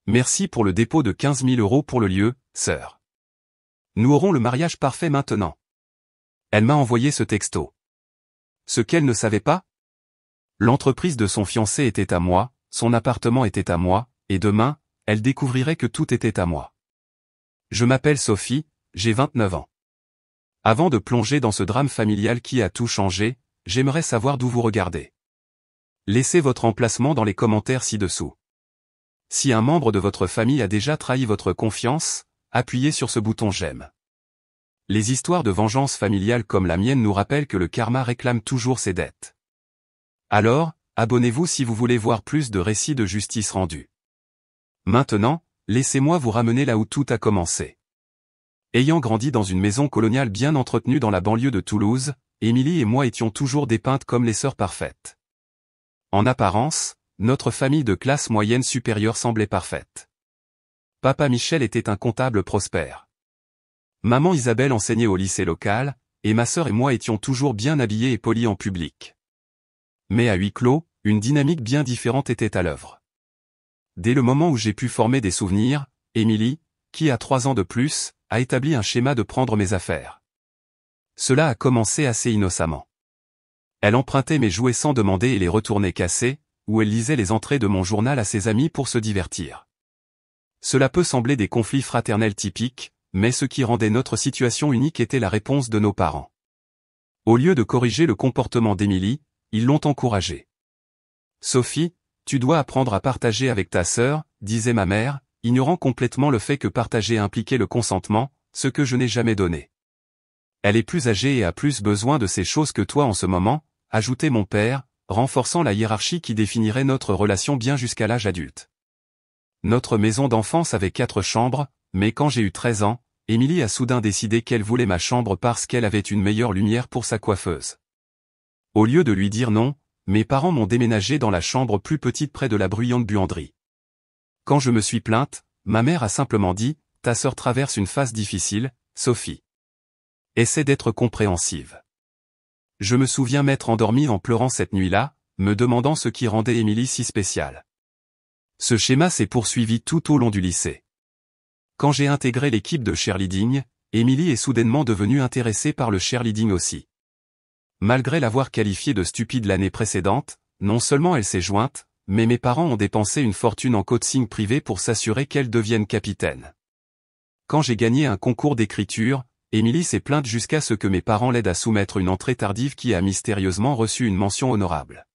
Merci pour le dépôt de 15 000 € pour le lieu, sœur. Nous aurons le mariage parfait maintenant. Elle m'a envoyé ce texto. Ce qu'elle ne savait pas? L'entreprise de son fiancé était à moi, son appartement était à moi, et demain, elle découvrirait que tout était à moi. Je m'appelle Sophie, j'ai 29 ans. Avant de plonger dans ce drame familial qui a tout changé, j'aimerais savoir d'où vous regardez. Laissez votre emplacement dans les commentaires ci-dessous. Si un membre de votre famille a déjà trahi votre confiance, appuyez sur ce bouton j'aime. Les histoires de vengeance familiale comme la mienne nous rappellent que le karma réclame toujours ses dettes. Alors, abonnez-vous si vous voulez voir plus de récits de justice rendus. Maintenant, laissez-moi vous ramener là où tout a commencé. Ayant grandi dans une maison coloniale bien entretenue dans la banlieue de Toulouse, Émilie et moi étions toujours dépeintes comme les sœurs parfaites. En apparence, notre famille de classe moyenne supérieure semblait parfaite. Papa Michel était un comptable prospère. Maman Isabelle enseignait au lycée local, et ma sœur et moi étions toujours bien habillés et polis en public. Mais à huis clos, une dynamique bien différente était à l'œuvre. Dès le moment où j'ai pu former des souvenirs, Émilie, qui a 3 ans de plus, a établi un schéma de prendre mes affaires. Cela a commencé assez innocemment. Elle empruntait mes jouets sans demander et les retournait cassés, ou elle lisait les entrées de mon journal à ses amis pour se divertir. Cela peut sembler des conflits fraternels typiques, mais ce qui rendait notre situation unique était la réponse de nos parents. Au lieu de corriger le comportement d'Émilie, ils l'ont encouragée. Sophie, tu dois apprendre à partager avec ta sœur, disait ma mère, ignorant complètement le fait que partager impliquait le consentement, ce que je n'ai jamais donné. Elle est plus âgée et a plus besoin de ces choses que toi en ce moment, ajoutait mon père, renforçant la hiérarchie qui définirait notre relation bien jusqu'à l'âge adulte. Notre maison d'enfance avait 4 chambres, mais quand j'ai eu 13 ans, Émilie a soudain décidé qu'elle voulait ma chambre parce qu'elle avait une meilleure lumière pour sa coiffeuse. Au lieu de lui dire non, mes parents m'ont déménagé dans la chambre plus petite près de la bruyante buanderie. Quand je me suis plainte, ma mère a simplement dit, « Ta sœur traverse une phase difficile, Sophie. Essaie d'être compréhensive. » Je me souviens m'être endormi en pleurant cette nuit-là, me demandant ce qui rendait Émilie si spéciale. Ce schéma s'est poursuivi tout au long du lycée. Quand j'ai intégré l'équipe de cheerleading, Émilie est soudainement devenue intéressée par le cheerleading aussi. Malgré l'avoir qualifiée de stupide l'année précédente, non seulement elle s'est jointe, mais mes parents ont dépensé une fortune en coaching privé pour s'assurer qu'elle devienne capitaine. Quand j'ai gagné un concours d'écriture, Émilie s'est plainte jusqu'à ce que mes parents l'aident à soumettre une entrée tardive qui a mystérieusement reçu une mention honorable.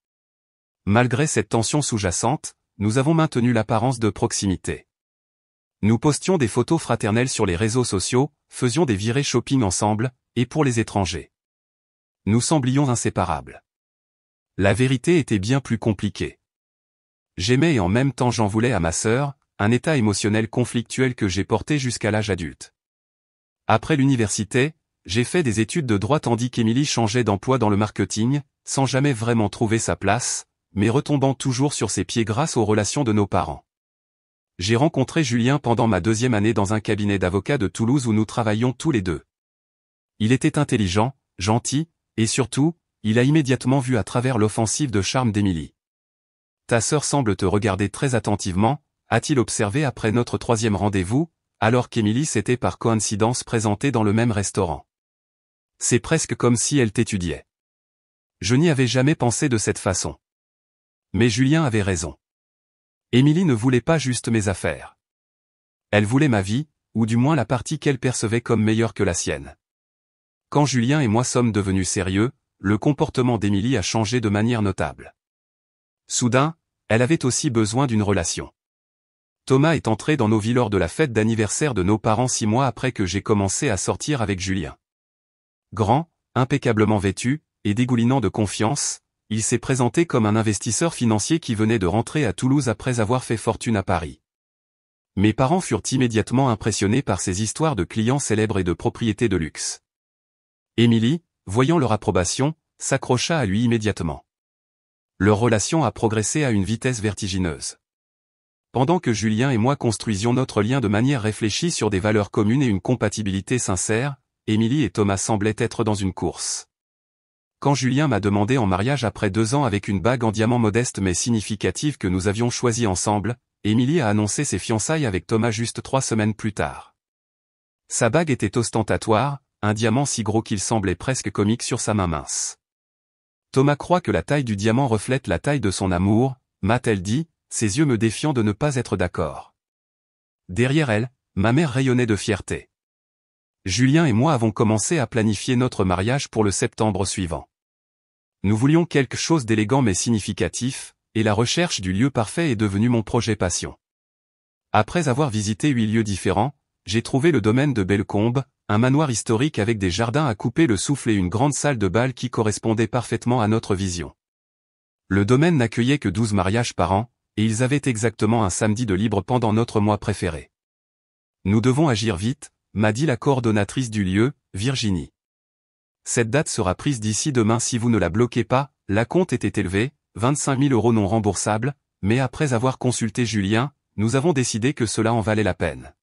Malgré cette tension sous-jacente, nous avons maintenu l'apparence de proximité. Nous postions des photos fraternelles sur les réseaux sociaux, faisions des virées shopping ensemble, et pour les étrangers. Nous semblions inséparables. La vérité était bien plus compliquée. J'aimais et en même temps j'en voulais à ma sœur, un état émotionnel conflictuel que j'ai porté jusqu'à l'âge adulte. Après l'université, j'ai fait des études de droit tandis qu'Émilie changeait d'emploi dans le marketing, sans jamais vraiment trouver sa place, mais retombant toujours sur ses pieds grâce aux relations de nos parents. J'ai rencontré Julien pendant ma 2e année dans un cabinet d'avocats de Toulouse où nous travaillions tous les deux. Il était intelligent, gentil, et surtout, il a immédiatement vu à travers l'offensive de charme d'Émilie. Ta sœur semble te regarder très attentivement, a-t-il observé après notre 3e rendez-vous, alors qu'Émilie s'était par coïncidence présentée dans le même restaurant. C'est presque comme si elle t'étudiait. Je n'y avais jamais pensé de cette façon. Mais Julien avait raison. Émilie ne voulait pas juste mes affaires. Elle voulait ma vie, ou du moins la partie qu'elle percevait comme meilleure que la sienne. Quand Julien et moi sommes devenus sérieux, le comportement d'Émilie a changé de manière notable. Soudain, elle avait aussi besoin d'une relation. Thomas est entré dans nos vies lors de la fête d'anniversaire de nos parents 6 mois après que j'ai commencé à sortir avec Julien. Grand, impeccablement vêtu, et dégoulinant de confiance, il s'est présenté comme un investisseur financier qui venait de rentrer à Toulouse après avoir fait fortune à Paris. Mes parents furent immédiatement impressionnés par ces histoires de clients célèbres et de propriétés de luxe. Émilie, voyant leur approbation, s'accrocha à lui immédiatement. Leur relation a progressé à une vitesse vertigineuse. Pendant que Julien et moi construisions notre lien de manière réfléchie sur des valeurs communes et une compatibilité sincère, Émilie et Thomas semblaient être dans une course. Quand Julien m'a demandé en mariage après 2 ans avec une bague en diamant modeste mais significative que nous avions choisie ensemble, Émilie a annoncé ses fiançailles avec Thomas juste 3 semaines plus tard. Sa bague était ostentatoire, un diamant si gros qu'il semblait presque comique sur sa main mince. Thomas croit que la taille du diamant reflète la taille de son amour, m'a-t-elle dit, ses yeux me défiant de ne pas être d'accord. Derrière elle, ma mère rayonnait de fierté. Julien et moi avons commencé à planifier notre mariage pour le septembre suivant. Nous voulions quelque chose d'élégant mais significatif, et la recherche du lieu parfait est devenue mon projet passion. Après avoir visité 8 lieux différents, j'ai trouvé le domaine de Bellecombe, un manoir historique avec des jardins à couper le souffle et une grande salle de bal qui correspondait parfaitement à notre vision. Le domaine n'accueillait que 12 mariages par an, et ils avaient exactement un samedi de libre pendant notre mois préféré. Nous devons agir vite, m'a dit la coordonnatrice du lieu, Virginie. Cette date sera prise d'ici demain si vous ne la bloquez pas, l'acompte était élevé, 25 000 € non remboursables, mais après avoir consulté Julien, nous avons décidé que cela en valait la peine.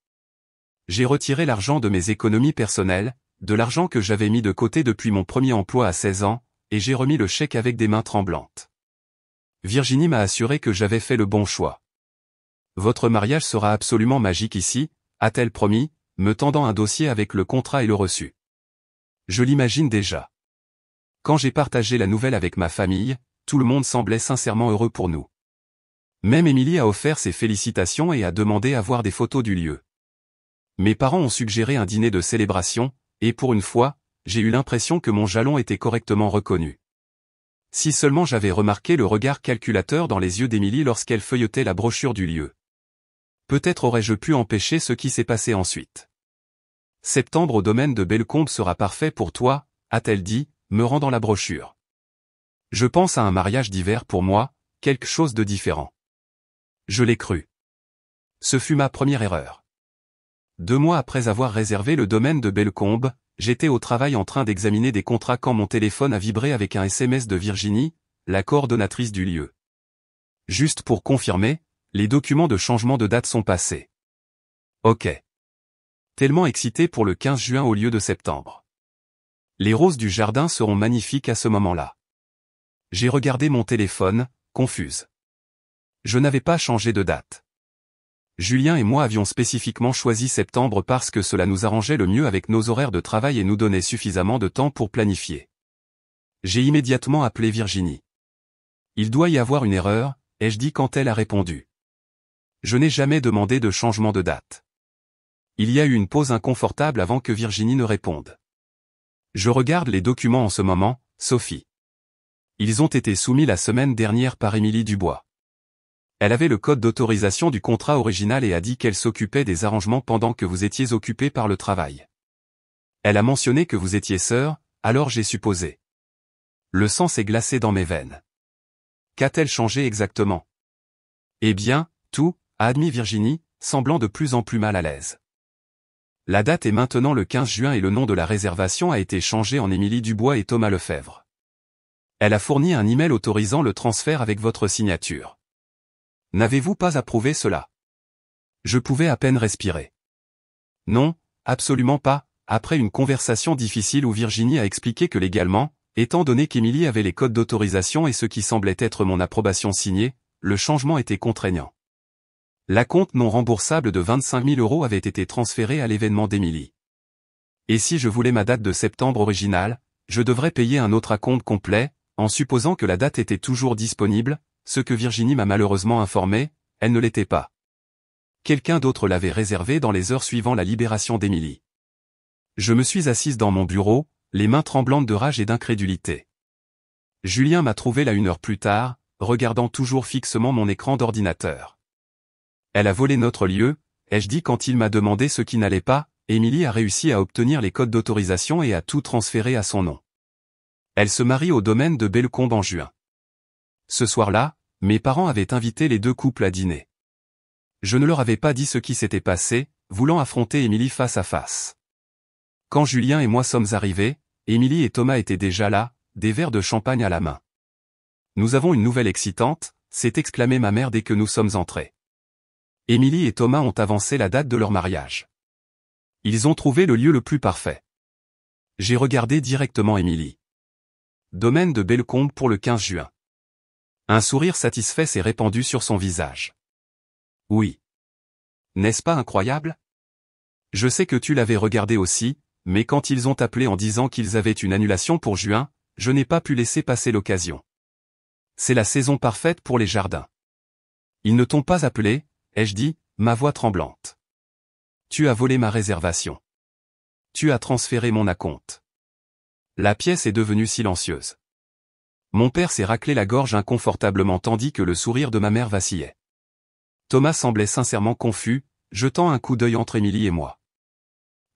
J'ai retiré l'argent de mes économies personnelles, de l'argent que j'avais mis de côté depuis mon premier emploi à 16 ans, et j'ai remis le chèque avec des mains tremblantes. Virginie m'a assuré que j'avais fait le bon choix. Votre mariage sera absolument magique ici, a-t-elle promis, me tendant un dossier avec le contrat et le reçu. Je l'imagine déjà. Quand j'ai partagé la nouvelle avec ma famille, tout le monde semblait sincèrement heureux pour nous. Même Émilie a offert ses félicitations et a demandé à voir des photos du lieu. Mes parents ont suggéré un dîner de célébration, et pour une fois, j'ai eu l'impression que mon jalon était correctement reconnu. Si seulement j'avais remarqué le regard calculateur dans les yeux d'Émilie lorsqu'elle feuilletait la brochure du lieu. Peut-être aurais-je pu empêcher ce qui s'est passé ensuite. Septembre au domaine de Bellecombe sera parfait pour toi, a-t-elle dit, me rendant la brochure. Je pense à un mariage d'hiver pour moi, quelque chose de différent. Je l'ai cru. Ce fut ma première erreur. 2 mois après avoir réservé le domaine de Bellecombe, j'étais au travail en train d'examiner des contrats quand mon téléphone a vibré avec un SMS de Virginie, la coordonnatrice du lieu. Juste pour confirmer, les documents de changement de date sont passés. Ok. Tellement excité pour le 15 juin au lieu de septembre. Les roses du jardin seront magnifiques à ce moment-là. J'ai regardé mon téléphone, confuse. Je n'avais pas changé de date. Julien et moi avions spécifiquement choisi septembre parce que cela nous arrangeait le mieux avec nos horaires de travail et nous donnait suffisamment de temps pour planifier. J'ai immédiatement appelé Virginie. Il doit y avoir une erreur, ai-je dit quand elle a répondu. Je n'ai jamais demandé de changement de date. Il y a eu une pause inconfortable avant que Virginie ne réponde. Je regarde les documents en ce moment, Sophie. Ils ont été soumis la semaine dernière par Émilie Dubois. Elle avait le code d'autorisation du contrat original et a dit qu'elle s'occupait des arrangements pendant que vous étiez occupé par le travail. Elle a mentionné que vous étiez sœur, alors j'ai supposé. Le sang s'est glacé dans mes veines. Qu'a-t-elle changé exactement? Eh bien, tout, a admis Virginie, semblant de plus en plus mal à l'aise. La date est maintenant le 15 juin et le nom de la réservation a été changé en Émilie Dubois et Thomas Lefebvre. Elle a fourni un email autorisant le transfert avec votre signature. N'avez-vous pas approuvé cela? Je pouvais à peine respirer. Non, absolument pas, après une conversation difficile où Virginie a expliqué que légalement, étant donné qu'Émilie avait les codes d'autorisation et ce qui semblait être mon approbation signée, le changement était contraignant. L'acompte non remboursable de 25 000 € avait été transféré à l'événement d'Émilie. Et si je voulais ma date de septembre originale, je devrais payer un autre acompte complet, en supposant que la date était toujours disponible, ce que Virginie m'a malheureusement informé, elle ne l'était pas. Quelqu'un d'autre l'avait réservé dans les heures suivant la libération d'Émilie. Je me suis assise dans mon bureau, les mains tremblantes de rage et d'incrédulité. Julien m'a trouvé là 1 heure plus tard, regardant toujours fixement mon écran d'ordinateur. Elle a volé notre lieu, ai-je dit quand il m'a demandé ce qui n'allait pas, Émilie a réussi à obtenir les codes d'autorisation et a tout transféré à son nom. Elle se marie au domaine de Bellecombe en juin. Ce soir-là, mes parents avaient invité les 2 couples à dîner. Je ne leur avais pas dit ce qui s'était passé, voulant affronter Émilie face à face. Quand Julien et moi sommes arrivés, Émilie et Thomas étaient déjà là, des verres de champagne à la main. Nous avons une nouvelle excitante, s'est exclamée ma mère dès que nous sommes entrés. Émilie et Thomas ont avancé la date de leur mariage. Ils ont trouvé le lieu le plus parfait. J'ai regardé directement Émilie. Domaine de Bellecombe pour le 15 juin. Un sourire satisfait s'est répandu sur son visage. Oui. N'est-ce pas incroyable? Je sais que tu l'avais regardé aussi, mais quand ils ont appelé en disant qu'ils avaient une annulation pour juin, je n'ai pas pu laisser passer l'occasion. C'est la saison parfaite pour les jardins. Ils ne t'ont pas appelé, ai-je dit, ma voix tremblante. Tu as volé ma réservation. Tu as transféré mon acompte. La pièce est devenue silencieuse. Mon père s'est raclé la gorge inconfortablement tandis que le sourire de ma mère vacillait. Thomas semblait sincèrement confus, jetant un coup d'œil entre Émilie et moi.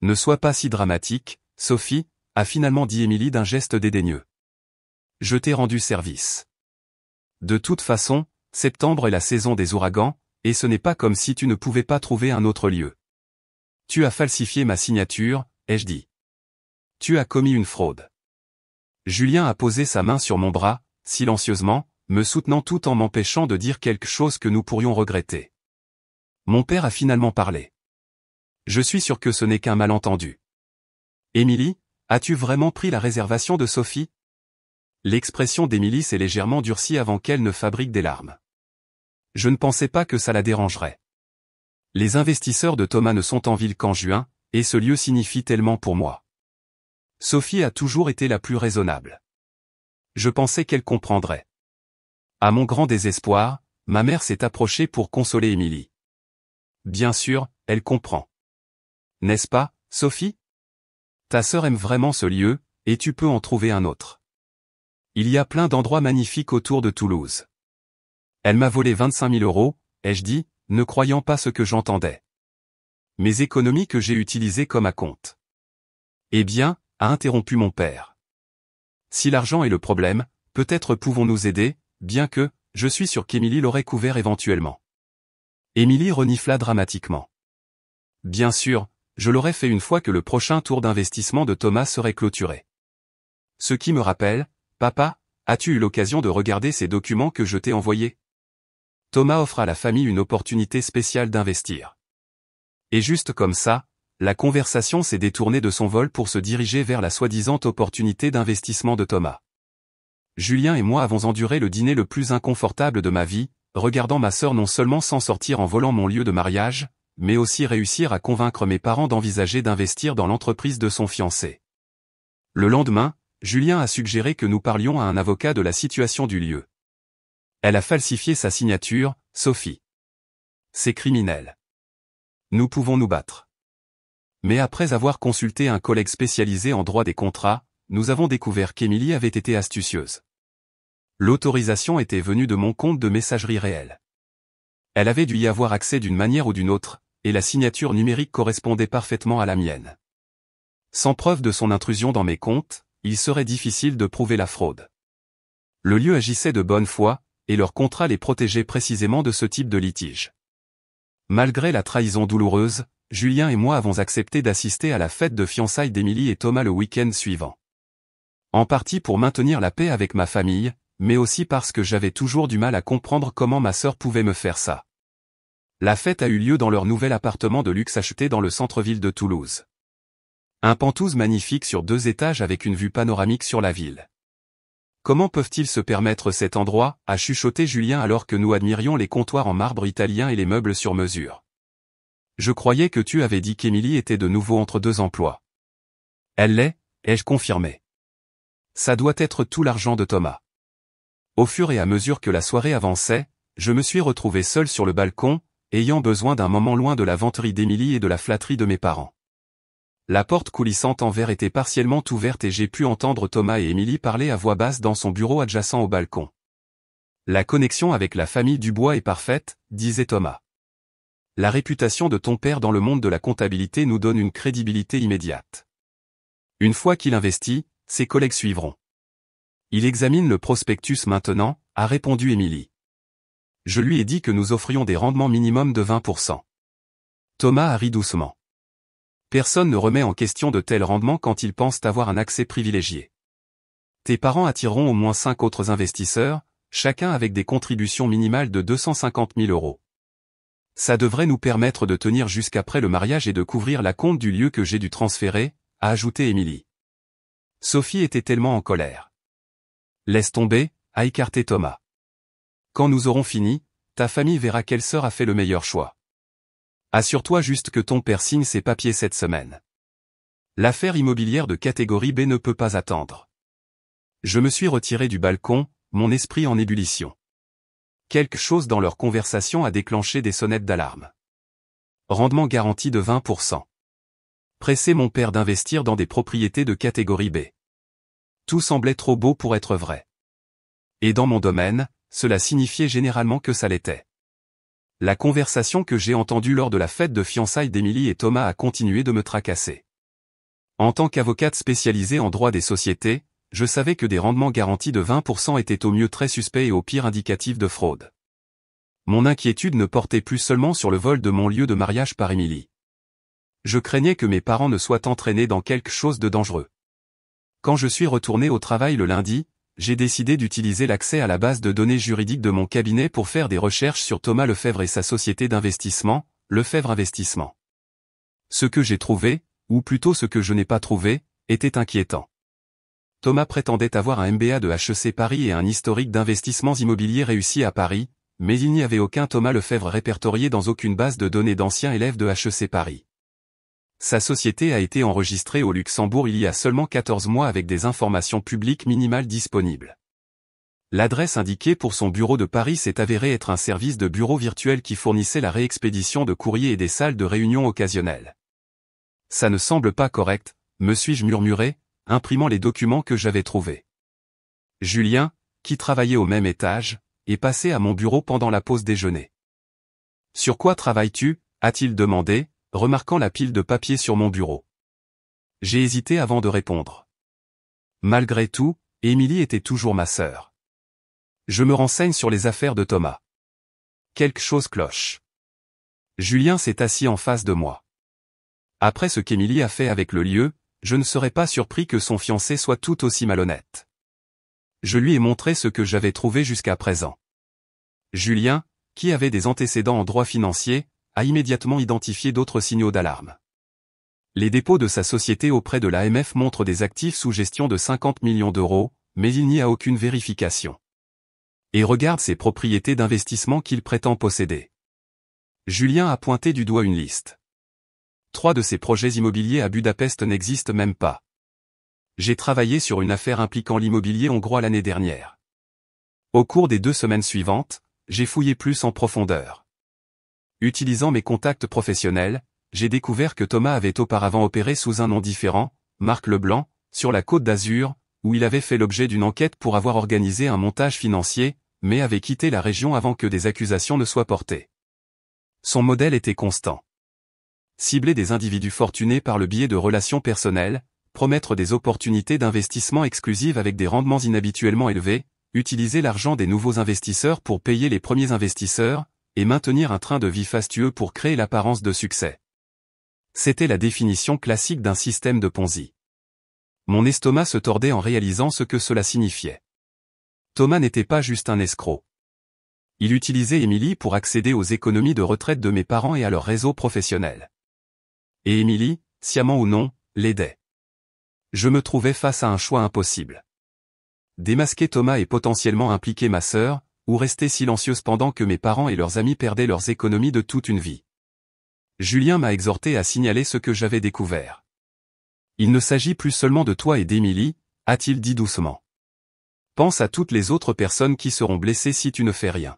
Ne sois pas si dramatique, Sophie, a finalement dit Émilie d'un geste dédaigneux. Je t'ai rendu service. De toute façon, septembre est la saison des ouragans, et ce n'est pas comme si tu ne pouvais pas trouver un autre lieu. Tu as falsifié ma signature, ai-je dit. Tu as commis une fraude. Julien a posé sa main sur mon bras, silencieusement, me soutenant tout en m'empêchant de dire quelque chose que nous pourrions regretter. Mon père a finalement parlé. Je suis sûr que ce n'est qu'un malentendu. Émilie, as-tu vraiment pris la réservation de Sophie? L'expression d'Émilie s'est légèrement durcie avant qu'elle ne fabrique des larmes. Je ne pensais pas que ça la dérangerait. Les investisseurs de Thomas ne sont en ville qu'en juin, et ce lieu signifie tellement pour moi. Sophie a toujours été la plus raisonnable. Je pensais qu'elle comprendrait. À mon grand désespoir, ma mère s'est approchée pour consoler Émilie. Bien sûr, elle comprend. N'est-ce pas, Sophie? Ta sœur aime vraiment ce lieu, et tu peux en trouver un autre. Il y a plein d'endroits magnifiques autour de Toulouse. Elle m'a volé 25 000 €, ai-je dit, ne croyant pas ce que j'entendais. Mes économies que j'ai utilisées comme acompte. Eh bien, a interrompu mon père. Si l'argent est le problème, peut-être pouvons-nous aider, bien que, je suis sûr qu'Émilie l'aurait couvert éventuellement. Émilie renifla dramatiquement. Bien sûr, je l'aurais fait une fois que le prochain tour d'investissement de Thomas serait clôturé. Ce qui me rappelle, papa, as-tu eu l'occasion de regarder ces documents que je t'ai envoyés? Thomas offre à la famille une opportunité spéciale d'investir. Et juste comme ça, la conversation s'est détournée de son vol pour se diriger vers la soi-disant opportunité d'investissement de Thomas. Julien et moi avons enduré le dîner le plus inconfortable de ma vie, regardant ma sœur non seulement s'en sortir en volant mon lieu de mariage, mais aussi réussir à convaincre mes parents d'envisager d'investir dans l'entreprise de son fiancé. Le lendemain, Julien a suggéré que nous parlions à un avocat de la situation du lieu. Elle a falsifié sa signature, Sophie. C'est criminel. Nous pouvons nous battre. Mais après avoir consulté un collègue spécialisé en droit des contrats, nous avons découvert qu'Émilie avait été astucieuse. L'autorisation était venue de mon compte de messagerie réelle. Elle avait dû y avoir accès d'une manière ou d'une autre, et la signature numérique correspondait parfaitement à la mienne. Sans preuve de son intrusion dans mes comptes, il serait difficile de prouver la fraude. Le lieu agissait de bonne foi, et leur contrat les protégeait précisément de ce type de litige. Malgré la trahison douloureuse, Julien et moi avons accepté d'assister à la fête de fiançailles d'Émilie et Thomas le week-end suivant. En partie pour maintenir la paix avec ma famille, mais aussi parce que j'avais toujours du mal à comprendre comment ma sœur pouvait me faire ça. La fête a eu lieu dans leur nouvel appartement de luxe acheté dans le centre-ville de Toulouse. Un penthouse magnifique sur 2 étages avec une vue panoramique sur la ville. Comment peuvent-ils se permettre cet endroit, a chuchoté Julien alors que nous admirions les comptoirs en marbre italien et les meubles sur mesure. Je croyais que tu avais dit qu'Émilie était de nouveau entre 2 emplois. Elle l'est, ai-je confirmé. Ça doit être tout l'argent de Thomas. Au fur et à mesure que la soirée avançait, je me suis retrouvé seul sur le balcon, ayant besoin d'un moment loin de la vanterie d'Émilie et de la flatterie de mes parents. La porte coulissante en verre était partiellement ouverte et j'ai pu entendre Thomas et Émilie parler à voix basse dans son bureau adjacent au balcon. La connexion avec la famille Dubois est parfaite, disait Thomas. La réputation de ton père dans le monde de la comptabilité nous donne une crédibilité immédiate. Une fois qu'il investit, ses collègues suivront. Il examine le prospectus maintenant, a répondu Émilie. Je lui ai dit que nous offrions des rendements minimum de 20%. Thomas a ri doucement. Personne ne remet en question de tels rendements quand ils pensent avoir un accès privilégié. Tes parents attireront au moins 5 autres investisseurs, chacun avec des contributions minimales de 250 000 €. Ça devrait nous permettre de tenir jusqu'après le mariage et de couvrir la compte du lieu que j'ai dû transférer, a ajouté Émilie. Sophie était tellement en colère. Laisse tomber, a écarté Thomas. Quand nous aurons fini, ta famille verra quelle sœur a fait le meilleur choix. Assure-toi juste que ton père signe ses papiers cette semaine. L'affaire immobilière de catégorie B ne peut pas attendre. Je me suis retiré du balcon, mon esprit en ébullition. Quelque chose dans leur conversation a déclenché des sonnettes d'alarme. Rendement garanti de 20%. Presser mon père d'investir dans des propriétés de catégorie B. Tout semblait trop beau pour être vrai. Et dans mon domaine, cela signifiait généralement que ça l'était. La conversation que j'ai entendue lors de la fête de fiançailles d'Émilie et Thomas a continué de me tracasser. En tant qu'avocate spécialisée en droit des sociétés, je savais que des rendements garantis de 20% étaient au mieux très suspects et au pire indicatifs de fraude. Mon inquiétude ne portait plus seulement sur le vol de mon lieu de mariage par Émilie. Je craignais que mes parents ne soient entraînés dans quelque chose de dangereux. Quand je suis retourné au travail le lundi, j'ai décidé d'utiliser l'accès à la base de données juridiques de mon cabinet pour faire des recherches sur Thomas Lefebvre et sa société d'investissement, Lefebvre Investissement. Ce que j'ai trouvé, ou plutôt ce que je n'ai pas trouvé, était inquiétant. Thomas prétendait avoir un MBA de HEC Paris et un historique d'investissements immobiliers réussi à Paris, mais il n'y avait aucun Thomas Lefebvre répertorié dans aucune base de données d'anciens élèves de HEC Paris. Sa société a été enregistrée au Luxembourg il y a seulement 14 mois avec des informations publiques minimales disponibles. L'adresse indiquée pour son bureau de Paris s'est avérée être un service de bureau virtuel qui fournissait la réexpédition de courriers et des salles de réunion occasionnelles. Ça ne semble pas correct, me suis-je murmuré, imprimant les documents que j'avais trouvés. Julien, qui travaillait au même étage, est passé à mon bureau pendant la pause déjeuner. « Sur quoi travailles-tu » a-t-il demandé, remarquant la pile de papier sur mon bureau. J'ai hésité avant de répondre. Malgré tout, Émilie était toujours ma sœur. Je me renseigne sur les affaires de Thomas. Quelque chose cloche. Julien s'est assis en face de moi. Après ce qu'Émilie a fait avec le lieu, je ne serais pas surpris que son fiancé soit tout aussi malhonnête. Je lui ai montré ce que j'avais trouvé jusqu'à présent. Julien, qui avait des antécédents en droit financier, a immédiatement identifié d'autres signaux d'alarme. Les dépôts de sa société auprès de l'AMF montrent des actifs sous gestion de 50 millions d'euros, mais il n'y a aucune vérification. Et regarde ces propriétés d'investissement qu'il prétend posséder. Julien a pointé du doigt une liste. 3 de ces projets immobiliers à Budapest n'existent même pas. J'ai travaillé sur une affaire impliquant l'immobilier hongrois l'année dernière. Au cours des 2 semaines suivantes, j'ai fouillé plus en profondeur. Utilisant mes contacts professionnels, j'ai découvert que Thomas avait auparavant opéré sous un nom différent, Marc Leblanc, sur la Côte d'Azur, où il avait fait l'objet d'une enquête pour avoir organisé un montage financier, mais avait quitté la région avant que des accusations ne soient portées. Son modèle était constant. Cibler des individus fortunés par le biais de relations personnelles, promettre des opportunités d'investissement exclusives avec des rendements inhabituellement élevés, utiliser l'argent des nouveaux investisseurs pour payer les premiers investisseurs, et maintenir un train de vie fastueux pour créer l'apparence de succès. C'était la définition classique d'un système de Ponzi. Mon estomac se tordait en réalisant ce que cela signifiait. Thomas n'était pas juste un escroc. Il utilisait Émilie pour accéder aux économies de retraite de mes parents et à leur réseau professionnel. Et Émilie, sciemment ou non, l'aidait. Je me trouvais face à un choix impossible. Démasquer Thomas et potentiellement impliquer ma sœur, ou rester silencieuse pendant que mes parents et leurs amis perdaient leurs économies de toute une vie. Julien m'a exhorté à signaler ce que j'avais découvert. Il ne s'agit plus seulement de toi et d'Émilie, a-t-il dit doucement. Pense à toutes les autres personnes qui seront blessées si tu ne fais rien.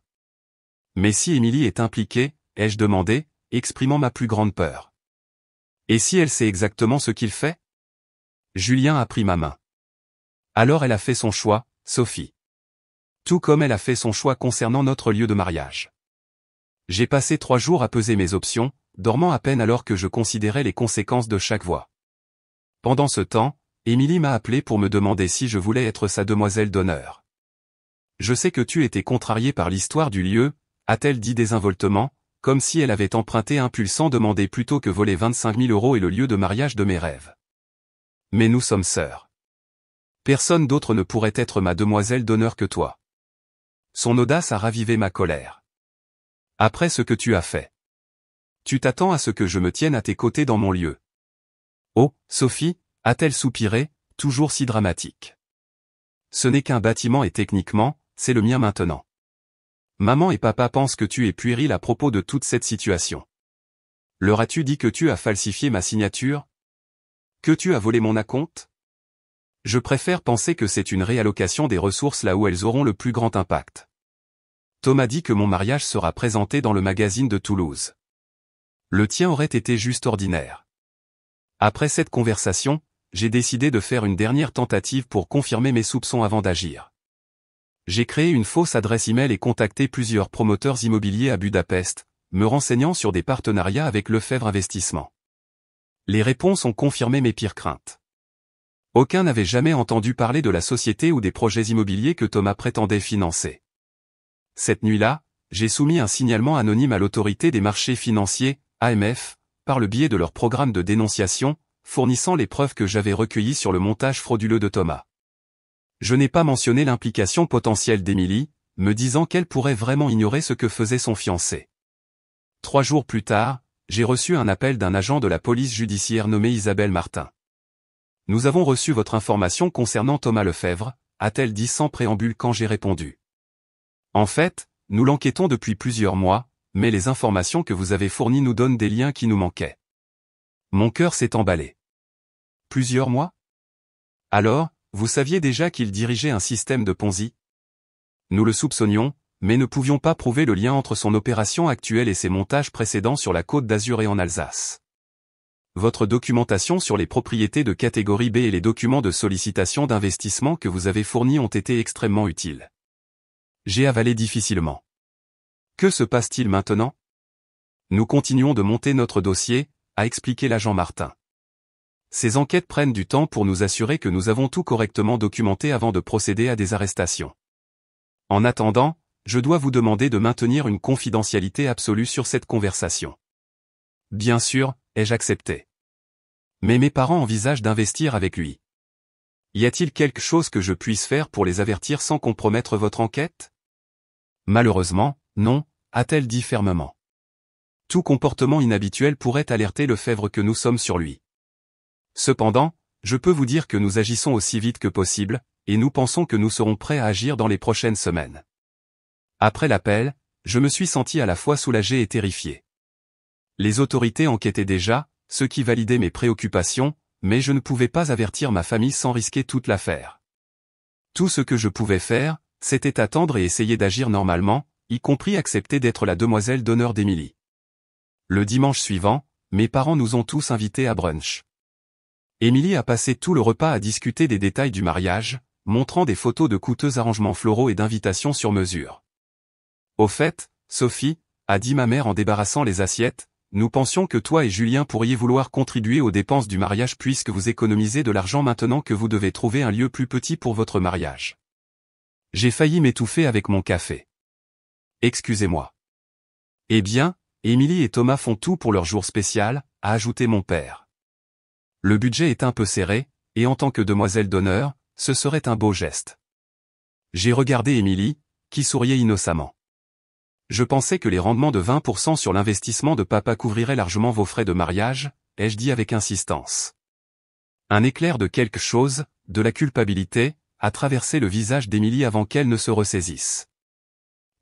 Mais si Émilie est impliquée, ai-je demandé, exprimant ma plus grande peur. Et si elle sait exactement ce qu'il fait ? Julien a pris ma main. Alors elle a fait son choix, Sophie. Tout comme elle a fait son choix concernant notre lieu de mariage. J'ai passé 3 jours à peser mes options, dormant à peine alors que je considérais les conséquences de chaque voie. Pendant ce temps, Émilie m'a appelé pour me demander si je voulais être sa demoiselle d'honneur. Je sais que tu étais contrarié par l'histoire du lieu, a-t-elle dit désinvoltement, comme si elle avait emprunté un pulsant demandé plutôt que voler 25 000 € et le lieu de mariage de mes rêves. Mais nous sommes sœurs. Personne d'autre ne pourrait être ma demoiselle d'honneur que toi. Son audace a ravivé ma colère. Après ce que tu as fait. Tu t'attends à ce que je me tienne à tes côtés dans mon lieu. Oh, Sophie, a-t-elle soupiré, toujours si dramatique. Ce n'est qu'un bâtiment et techniquement, c'est le mien maintenant. Maman et papa pensent que tu es puéril à propos de toute cette situation. Leur as-tu dit que tu as falsifié ma signature? Que tu as volé mon acompte? Je préfère penser que c'est une réallocation des ressources là où elles auront le plus grand impact. Thomas dit que mon mariage sera présenté dans le magazine de Toulouse. Le tien aurait été juste ordinaire. Après cette conversation, j'ai décidé de faire une dernière tentative pour confirmer mes soupçons avant d'agir. J'ai créé une fausse adresse email et contacté plusieurs promoteurs immobiliers à Budapest, me renseignant sur des partenariats avec Lefebvre Investissement. Les réponses ont confirmé mes pires craintes. Aucun n'avait jamais entendu parler de la société ou des projets immobiliers que Thomas prétendait financer. Cette nuit-là, j'ai soumis un signalement anonyme à l'autorité des marchés financiers, AMF, par le biais de leur programme de dénonciation, fournissant les preuves que j'avais recueillies sur le montage frauduleux de Thomas. Je n'ai pas mentionné l'implication potentielle d'Émilie, me disant qu'elle pourrait vraiment ignorer ce que faisait son fiancé. 3 jours plus tard, j'ai reçu un appel d'un agent de la police judiciaire nommé Isabelle Martin. « Nous avons reçu votre information concernant Thomas Lefebvre », a-t-elle dit sans préambule quand j'ai répondu. « En fait, nous l'enquêtons depuis plusieurs mois, mais les informations que vous avez fournies nous donnent des liens qui nous manquaient. » Mon cœur s'est emballé. Plusieurs mois? Alors, vous saviez déjà qu'il dirigeait un système de Ponzi? Nous le soupçonnions, mais ne pouvions pas prouver le lien entre son opération actuelle et ses montages précédents sur la Côte d'Azur et en Alsace. Votre documentation sur les propriétés de catégorie B et les documents de sollicitation d'investissement que vous avez fournis ont été extrêmement utiles. J'ai avalé difficilement. Que se passe-t-il maintenant? Nous continuons de monter notre dossier, a expliqué l'agent Martin. Ces enquêtes prennent du temps pour nous assurer que nous avons tout correctement documenté avant de procéder à des arrestations. En attendant, je dois vous demander de maintenir une confidentialité absolue sur cette conversation. Bien sûr, ai-je accepté. Mais mes parents envisagent d'investir avec lui. Y a-t-il quelque chose que je puisse faire pour les avertir sans compromettre votre enquête? Malheureusement, non, a-t-elle dit fermement. Tout comportement inhabituel pourrait alerter Lefebvre que nous sommes sur lui. Cependant, je peux vous dire que nous agissons aussi vite que possible, et nous pensons que nous serons prêts à agir dans les prochaines semaines. Après l'appel, je me suis senti à la fois soulagé et terrifié. Les autorités enquêtaient déjà, ce qui validait mes préoccupations, mais je ne pouvais pas avertir ma famille sans risquer toute l'affaire. Tout ce que je pouvais faire, c'était attendre et essayer d'agir normalement, y compris accepter d'être la demoiselle d'honneur d'Émilie. Le dimanche suivant, mes parents nous ont tous invités à brunch. Émilie a passé tout le repas à discuter des détails du mariage, montrant des photos de coûteux arrangements floraux et d'invitations sur mesure. Au fait, Sophie, a dit ma mère en débarrassant les assiettes, nous pensions que toi et Julien pourriez vouloir contribuer aux dépenses du mariage puisque vous économisez de l'argent maintenant que vous devez trouver un lieu plus petit pour votre mariage. J'ai failli m'étouffer avec mon café. Excusez-moi. Eh bien, Émilie et Thomas font tout pour leur jour spécial, a ajouté mon père. Le budget est un peu serré, et en tant que demoiselle d'honneur, ce serait un beau geste. J'ai regardé Émilie, qui souriait innocemment. Je pensais que les rendements de 20% sur l'investissement de papa couvriraient largement vos frais de mariage, ai-je dit avec insistance. Un éclair de quelque chose, de la culpabilité, a traversé le visage d'Émilie avant qu'elle ne se ressaisisse.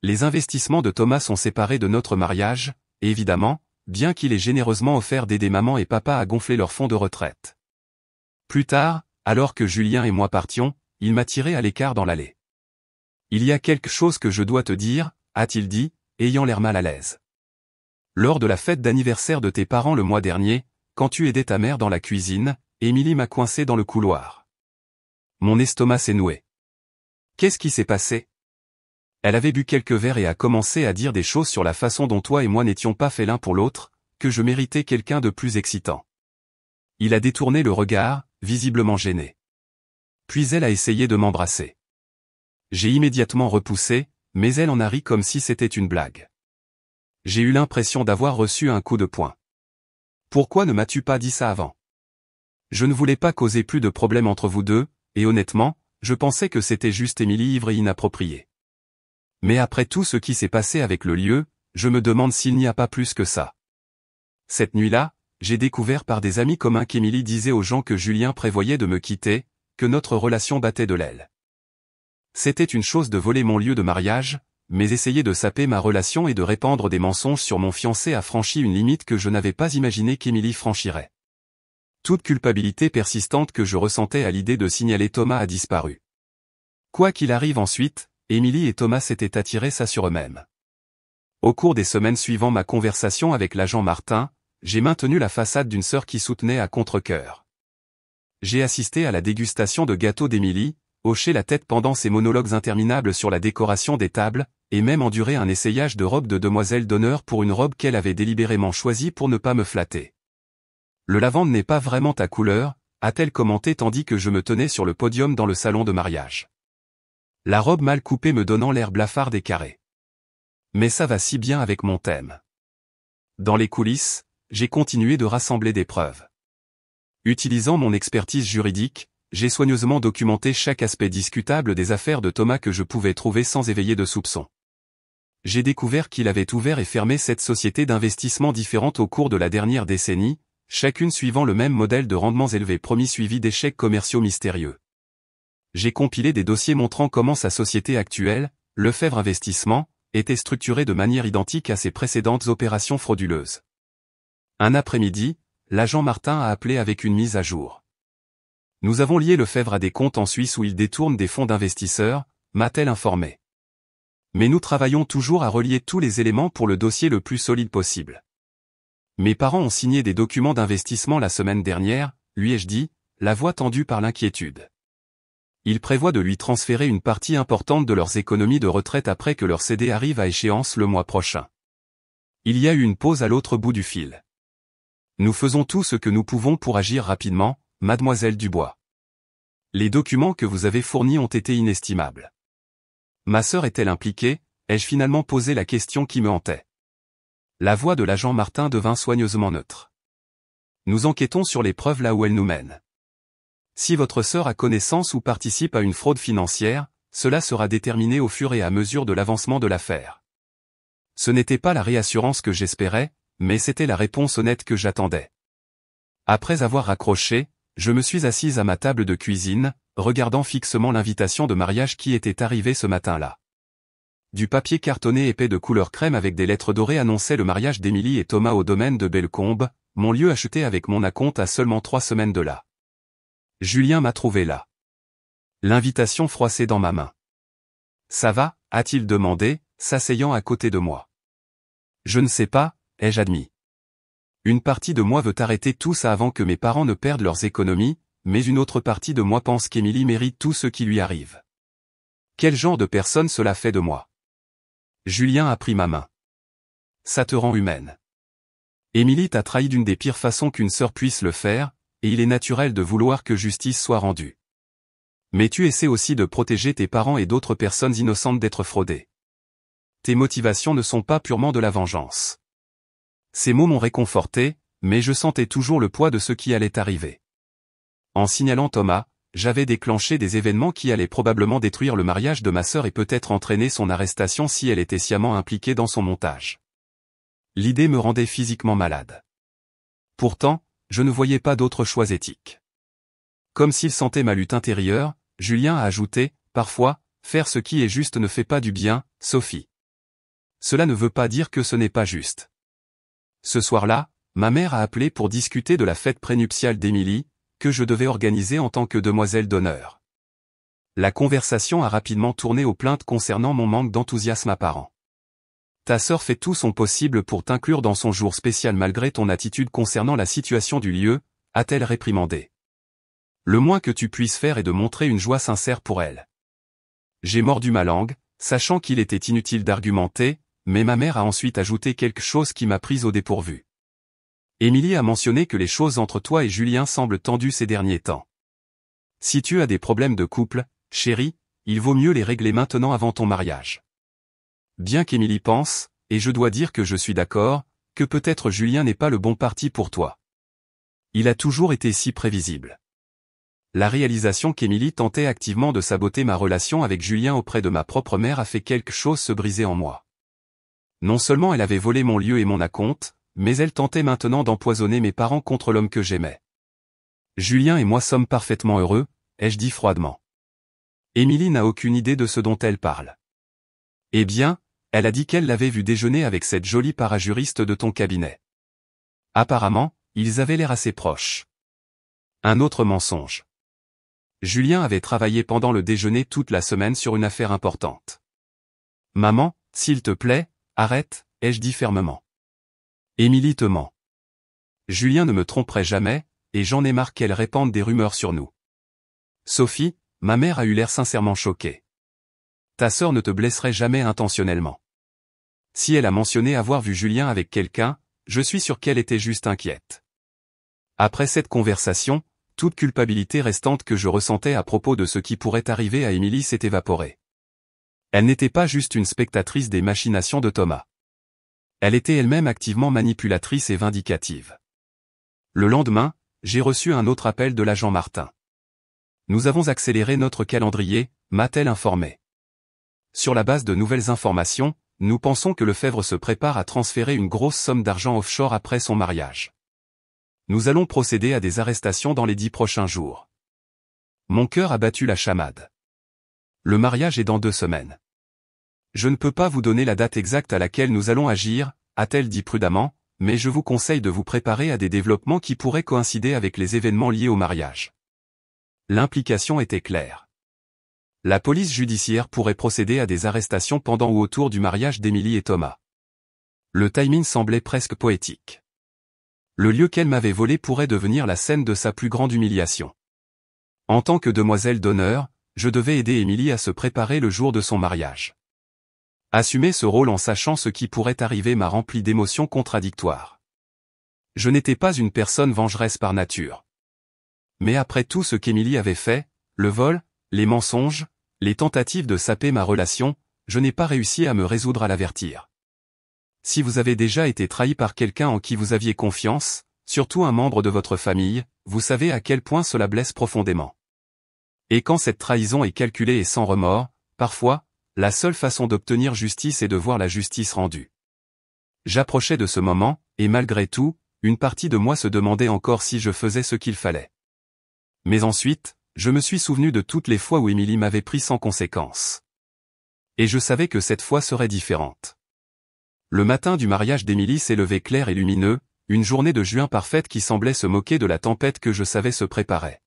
Les investissements de Thomas sont séparés de notre mariage, et évidemment, bien qu'il ait généreusement offert d'aider maman et papa à gonfler leur fonds de retraite. Plus tard, alors que Julien et moi partions, il m'a tiré à l'écart dans l'allée. Il y a quelque chose que je dois te dire, a-t-il dit, ayant l'air mal à l'aise. Lors de la fête d'anniversaire de tes parents le mois dernier, quand tu aidais ta mère dans la cuisine, Émilie m'a coincé dans le couloir. Mon estomac s'est noué. Qu'est-ce qui s'est passé? Elle avait bu quelques verres et a commencé à dire des choses sur la façon dont toi et moi n'étions pas faits l'un pour l'autre, que je méritais quelqu'un de plus excitant. Il a détourné le regard, visiblement gêné. Puis elle a essayé de m'embrasser. J'ai immédiatement repoussé, mais elle en a ri comme si c'était une blague. J'ai eu l'impression d'avoir reçu un coup de poing. Pourquoi ne m'as-tu pas dit ça avant? Je ne voulais pas causer plus de problèmes entre vous deux, et honnêtement, je pensais que c'était juste Émilie ivre et inappropriée. Mais après tout ce qui s'est passé avec le lieu, je me demande s'il n'y a pas plus que ça. Cette nuit-là, j'ai découvert par des amis communs qu'Émilie disait aux gens que Julien prévoyait de me quitter, que notre relation battait de l'aile. C'était une chose de voler mon lieu de mariage, mais essayer de saper ma relation et de répandre des mensonges sur mon fiancé a franchi une limite que je n'avais pas imaginé qu'Émilie franchirait. Toute culpabilité persistante que je ressentais à l'idée de signaler Thomas a disparu. Quoi qu'il arrive ensuite, Émilie et Thomas s'étaient attirés ça sur eux-mêmes. Au cours des semaines suivant ma conversation avec l'agent Martin, j'ai maintenu la façade d'une sœur qui soutenait à contre-cœur. J'ai assisté à la dégustation de gâteaux d'Émilie, hoché la tête pendant ses monologues interminables sur la décoration des tables, et même enduré un essayage de robe de demoiselle d'honneur pour une robe qu'elle avait délibérément choisie pour ne pas me flatter. Le lavande n'est pas vraiment ta couleur, a-t-elle commenté tandis que je me tenais sur le podium dans le salon de mariage. La robe mal coupée me donnant l'air blafard et carré. Mais ça va si bien avec mon thème. Dans les coulisses, j'ai continué de rassembler des preuves. Utilisant mon expertise juridique, j'ai soigneusement documenté chaque aspect discutable des affaires de Thomas que je pouvais trouver sans éveiller de soupçons. J'ai découvert qu'il avait ouvert et fermé 7 sociétés d'investissement différentes au cours de la dernière décennie, chacune suivant le même modèle de rendements élevés promis suivi d'échecs commerciaux mystérieux. J'ai compilé des dossiers montrant comment sa société actuelle, Lefebvre Investissement, était structurée de manière identique à ses précédentes opérations frauduleuses. Un après-midi, l'agent Martin a appelé avec une mise à jour. Nous avons lié Lefebvre à des comptes en Suisse où il détourne des fonds d'investisseurs, m'a-t-elle informé. Mais nous travaillons toujours à relier tous les éléments pour le dossier le plus solide possible. Mes parents ont signé des documents d'investissement la semaine dernière, lui ai-je dit, la voix tendue par l'inquiétude. Ils prévoient de lui transférer une partie importante de leurs économies de retraite après que leur CD arrive à échéance le mois prochain. Il y a eu une pause à l'autre bout du fil. Nous faisons tout ce que nous pouvons pour agir rapidement, mademoiselle Dubois. Les documents que vous avez fournis ont été inestimables. Ma sœur est-elle impliquée? Ai-je finalement posé la question qui me hantait. La voix de l'agent Martin devint soigneusement neutre. Nous enquêtons sur les preuves là où elles nous mènent. Si votre sœur a connaissance ou participe à une fraude financière, cela sera déterminé au fur et à mesure de l'avancement de l'affaire. Ce n'était pas la réassurance que j'espérais, mais c'était la réponse honnête que j'attendais. Après avoir raccroché, je me suis assise à ma table de cuisine, regardant fixement l'invitation de mariage qui était arrivée ce matin-là. Du papier cartonné épais de couleur crème avec des lettres dorées annonçait le mariage d'Émilie et Thomas au domaine de Bellecombe, mon lieu acheté avec mon acompte à seulement 3 semaines de là. Julien m'a trouvé là. L'invitation froissée dans ma main. Ça va, a-t-il demandé, s'asseyant à côté de moi. Je ne sais pas, ai-je admis. Une partie de moi veut arrêter tout ça avant que mes parents ne perdent leurs économies, mais une autre partie de moi pense qu'Émilie mérite tout ce qui lui arrive. Quel genre de personne cela fait de moi? Julien a pris ma main. Ça te rend humaine. Émilie t'a trahi d'une des pires façons qu'une sœur puisse le faire, et il est naturel de vouloir que justice soit rendue. Mais tu essaies aussi de protéger tes parents et d'autres personnes innocentes d'être fraudées. Tes motivations ne sont pas purement de la vengeance. Ces mots m'ont réconforté, mais je sentais toujours le poids de ce qui allait arriver. En signalant Thomas, j'avais déclenché des événements qui allaient probablement détruire le mariage de ma sœur et peut-être entraîner son arrestation si elle était sciemment impliquée dans son montage. L'idée me rendait physiquement malade. Pourtant, je ne voyais pas d'autre choix éthique. Comme s'il sentait ma lutte intérieure, Julien a ajouté, parfois, faire ce qui est juste ne fait pas du bien, Sophie. Cela ne veut pas dire que ce n'est pas juste. Ce soir-là, ma mère a appelé pour discuter de la fête prénuptiale d'Émilie, que je devais organiser en tant que demoiselle d'honneur. La conversation a rapidement tourné aux plaintes concernant mon manque d'enthousiasme apparent. Ta sœur fait tout son possible pour t'inclure dans son jour spécial malgré ton attitude concernant la situation du lieu, a-t-elle réprimandé. Le moins que tu puisses faire est de montrer une joie sincère pour elle. J'ai mordu ma langue, sachant qu'il était inutile d'argumenter, mais ma mère a ensuite ajouté quelque chose qui m'a prise au dépourvu. Émilie a mentionné que les choses entre toi et Julien semblent tendues ces derniers temps. Si tu as des problèmes de couple, chérie, il vaut mieux les régler maintenant avant ton mariage. Bien qu'Émilie pense, et je dois dire que je suis d'accord, que peut-être Julien n'est pas le bon parti pour toi. Il a toujours été si prévisible. La réalisation qu'Émilie tentait activement de saboter ma relation avec Julien auprès de ma propre mère a fait quelque chose se briser en moi. Non seulement elle avait volé mon lieu et mon acompte, mais elle tentait maintenant d'empoisonner mes parents contre l'homme que j'aimais. Julien et moi sommes parfaitement heureux, ai-je dit froidement. Émilie n'a aucune idée de ce dont elle parle. Eh bien, elle a dit qu'elle l'avait vu déjeuner avec cette jolie parajuriste de ton cabinet. Apparemment, ils avaient l'air assez proches. Un autre mensonge. Julien avait travaillé pendant le déjeuner toute la semaine sur une affaire importante. Maman, s'il te plaît, arrête, ai-je dit fermement. Émilie te ment. Julien ne me tromperait jamais, et j'en ai marre qu'elle répande des rumeurs sur nous. Sophie, ma mère a eu l'air sincèrement choquée. Ta sœur ne te blesserait jamais intentionnellement. Si elle a mentionné avoir vu Julien avec quelqu'un, je suis sûr qu'elle était juste inquiète. Après cette conversation, toute culpabilité restante que je ressentais à propos de ce qui pourrait arriver à Émilie s'est évaporée. Elle n'était pas juste une spectatrice des machinations de Thomas. Elle était elle-même activement manipulatrice et vindicative. Le lendemain, j'ai reçu un autre appel de l'agent Martin. Nous avons accéléré notre calendrier, m'a-t-elle informé. Sur la base de nouvelles informations, nous pensons que Lefebvre se prépare à transférer une grosse somme d'argent offshore après son mariage. Nous allons procéder à des arrestations dans les 10 prochains jours. Mon cœur a battu la chamade. Le mariage est dans 2 semaines. Je ne peux pas vous donner la date exacte à laquelle nous allons agir, a-t-elle dit prudemment, mais je vous conseille de vous préparer à des développements qui pourraient coïncider avec les événements liés au mariage. L'implication était claire. La police judiciaire pourrait procéder à des arrestations pendant ou autour du mariage d'Émilie et Thomas. Le timing semblait presque poétique. Le lieu qu'elle m'avait volé pourrait devenir la scène de sa plus grande humiliation. En tant que demoiselle d'honneur, je devais aider Émilie à se préparer le jour de son mariage. Assumer ce rôle en sachant ce qui pourrait arriver m'a rempli d'émotions contradictoires. Je n'étais pas une personne vengeresse par nature. Mais après tout ce qu'Émilie avait fait, le vol, les mensonges, les tentatives de saper ma relation, je n'ai pas réussi à me résoudre à l'avertir. Si vous avez déjà été trahi par quelqu'un en qui vous aviez confiance, surtout un membre de votre famille, vous savez à quel point cela blesse profondément. Et quand cette trahison est calculée et sans remords, parfois, la seule façon d'obtenir justice est de voir la justice rendue. J'approchais de ce moment, et malgré tout, une partie de moi se demandait encore si je faisais ce qu'il fallait. Mais ensuite, je me suis souvenu de toutes les fois où Émilie m'avait pris sans conséquence. Et je savais que cette fois serait différente. Le matin du mariage d'Émilie s'est levé clair et lumineux, une journée de juin parfaite qui semblait se moquer de la tempête que je savais se préparer.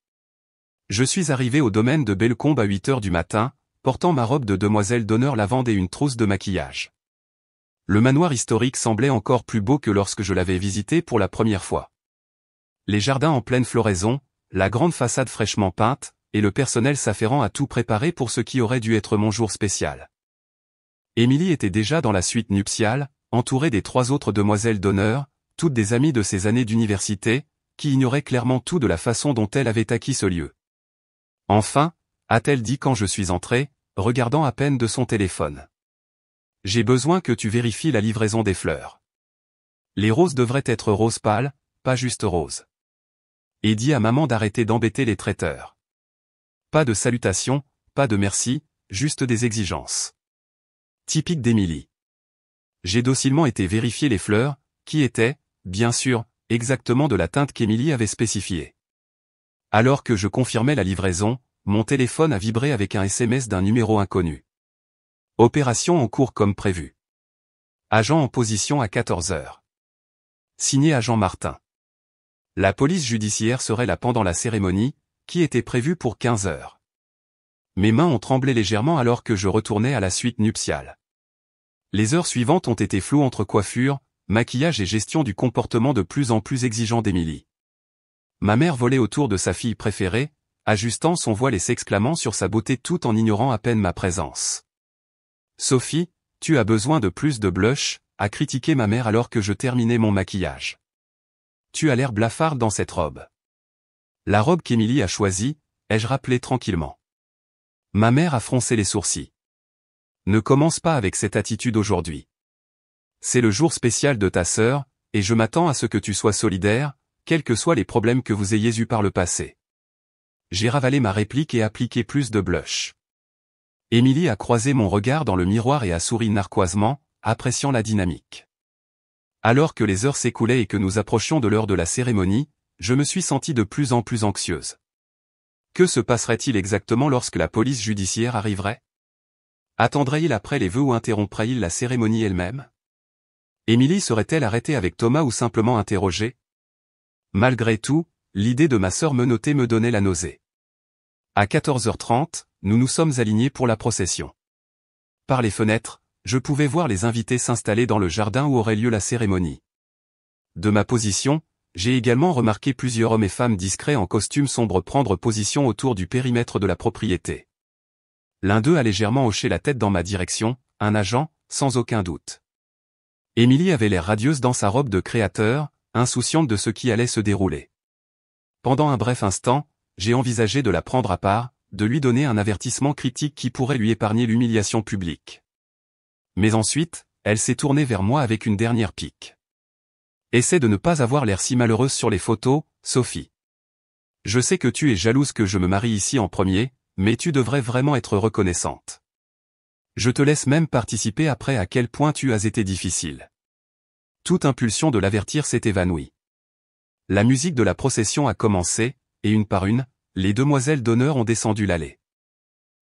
Je suis arrivé au domaine de Bellecombe à 8 heures du matin, portant ma robe de demoiselle d'honneur lavande et une trousse de maquillage. Le manoir historique semblait encore plus beau que lorsque je l'avais visité pour la première fois. Les jardins en pleine floraison, la grande façade fraîchement peinte, et le personnel s'affairant à tout préparer pour ce qui aurait dû être mon jour spécial. Émilie était déjà dans la suite nuptiale, entourée des 3 autres demoiselles d'honneur, toutes des amies de ses années d'université, qui ignoraient clairement tout de la façon dont elle avait acquis ce lieu. Enfin, a-t-elle dit quand je suis entré, regardant à peine de son téléphone. J'ai besoin que tu vérifies la livraison des fleurs. Les roses devraient être roses pâles, pas juste roses. Et dis à maman d'arrêter d'embêter les traiteurs. Pas de salutations, pas de merci, juste des exigences. Typique d'Émilie. J'ai docilement été vérifier les fleurs, qui étaient, bien sûr, exactement de la teinte qu'Émilie avait spécifiée. Alors que je confirmais la livraison, mon téléphone a vibré avec un SMS d'un numéro inconnu. Opération en cours comme prévu. Agent en position à 14 heures. Signé agent Martin. La police judiciaire serait là pendant la cérémonie, qui était prévue pour 15 heures. Mes mains ont tremblé légèrement alors que je retournais à la suite nuptiale. Les heures suivantes ont été floues entre coiffure, maquillage et gestion du comportement de plus en plus exigeant d'Émilie. Ma mère volait autour de sa fille préférée, ajustant son voile et s'exclamant sur sa beauté tout en ignorant à peine ma présence. Sophie, tu as besoin de plus de blush, a critiqué ma mère alors que je terminais mon maquillage. Tu as l'air blafarde dans cette robe. La robe qu'Émilie a choisie, ai-je rappelé tranquillement. Ma mère a froncé les sourcils. Ne commence pas avec cette attitude aujourd'hui. C'est le jour spécial de ta sœur, et je m'attends à ce que tu sois solidaire, quels que soient les problèmes que vous ayez eus par le passé. J'ai ravalé ma réplique et appliqué plus de blush. Émilie a croisé mon regard dans le miroir et a souri narquoisement, appréciant la dynamique. Alors que les heures s'écoulaient et que nous approchions de l'heure de la cérémonie, je me suis sentie de plus en plus anxieuse. Que se passerait-il exactement lorsque la police judiciaire arriverait ? Attendrait-il après les vœux ou interromprait-il la cérémonie elle-même? Émilie serait-elle arrêtée avec Thomas ou simplement interrogée? Malgré tout, l'idée de ma sœur menottée me donnait la nausée. À 14h30, nous nous sommes alignés pour la procession. Par les fenêtres, je pouvais voir les invités s'installer dans le jardin où aurait lieu la cérémonie. De ma position, j'ai également remarqué plusieurs hommes et femmes discrets en costume sombre prendre position autour du périmètre de la propriété. L'un d'eux a légèrement hoché la tête dans ma direction, un agent, sans aucun doute. Émilie avait l'air radieuse dans sa robe de créateur, insouciante de ce qui allait se dérouler. Pendant un bref instant, j'ai envisagé de la prendre à part, de lui donner un avertissement critique qui pourrait lui épargner l'humiliation publique. Mais ensuite, elle s'est tournée vers moi avec une dernière pique. Essaie de ne pas avoir l'air si malheureuse sur les photos, Sophie. Je sais que tu es jalouse que je me marie ici en premier, mais tu devrais vraiment être reconnaissante. Je te laisse même participer après à quel point tu as été difficile. Toute impulsion de l'avertir s'est évanouie. La musique de la procession a commencé, et une par une, les demoiselles d'honneur ont descendu l'allée.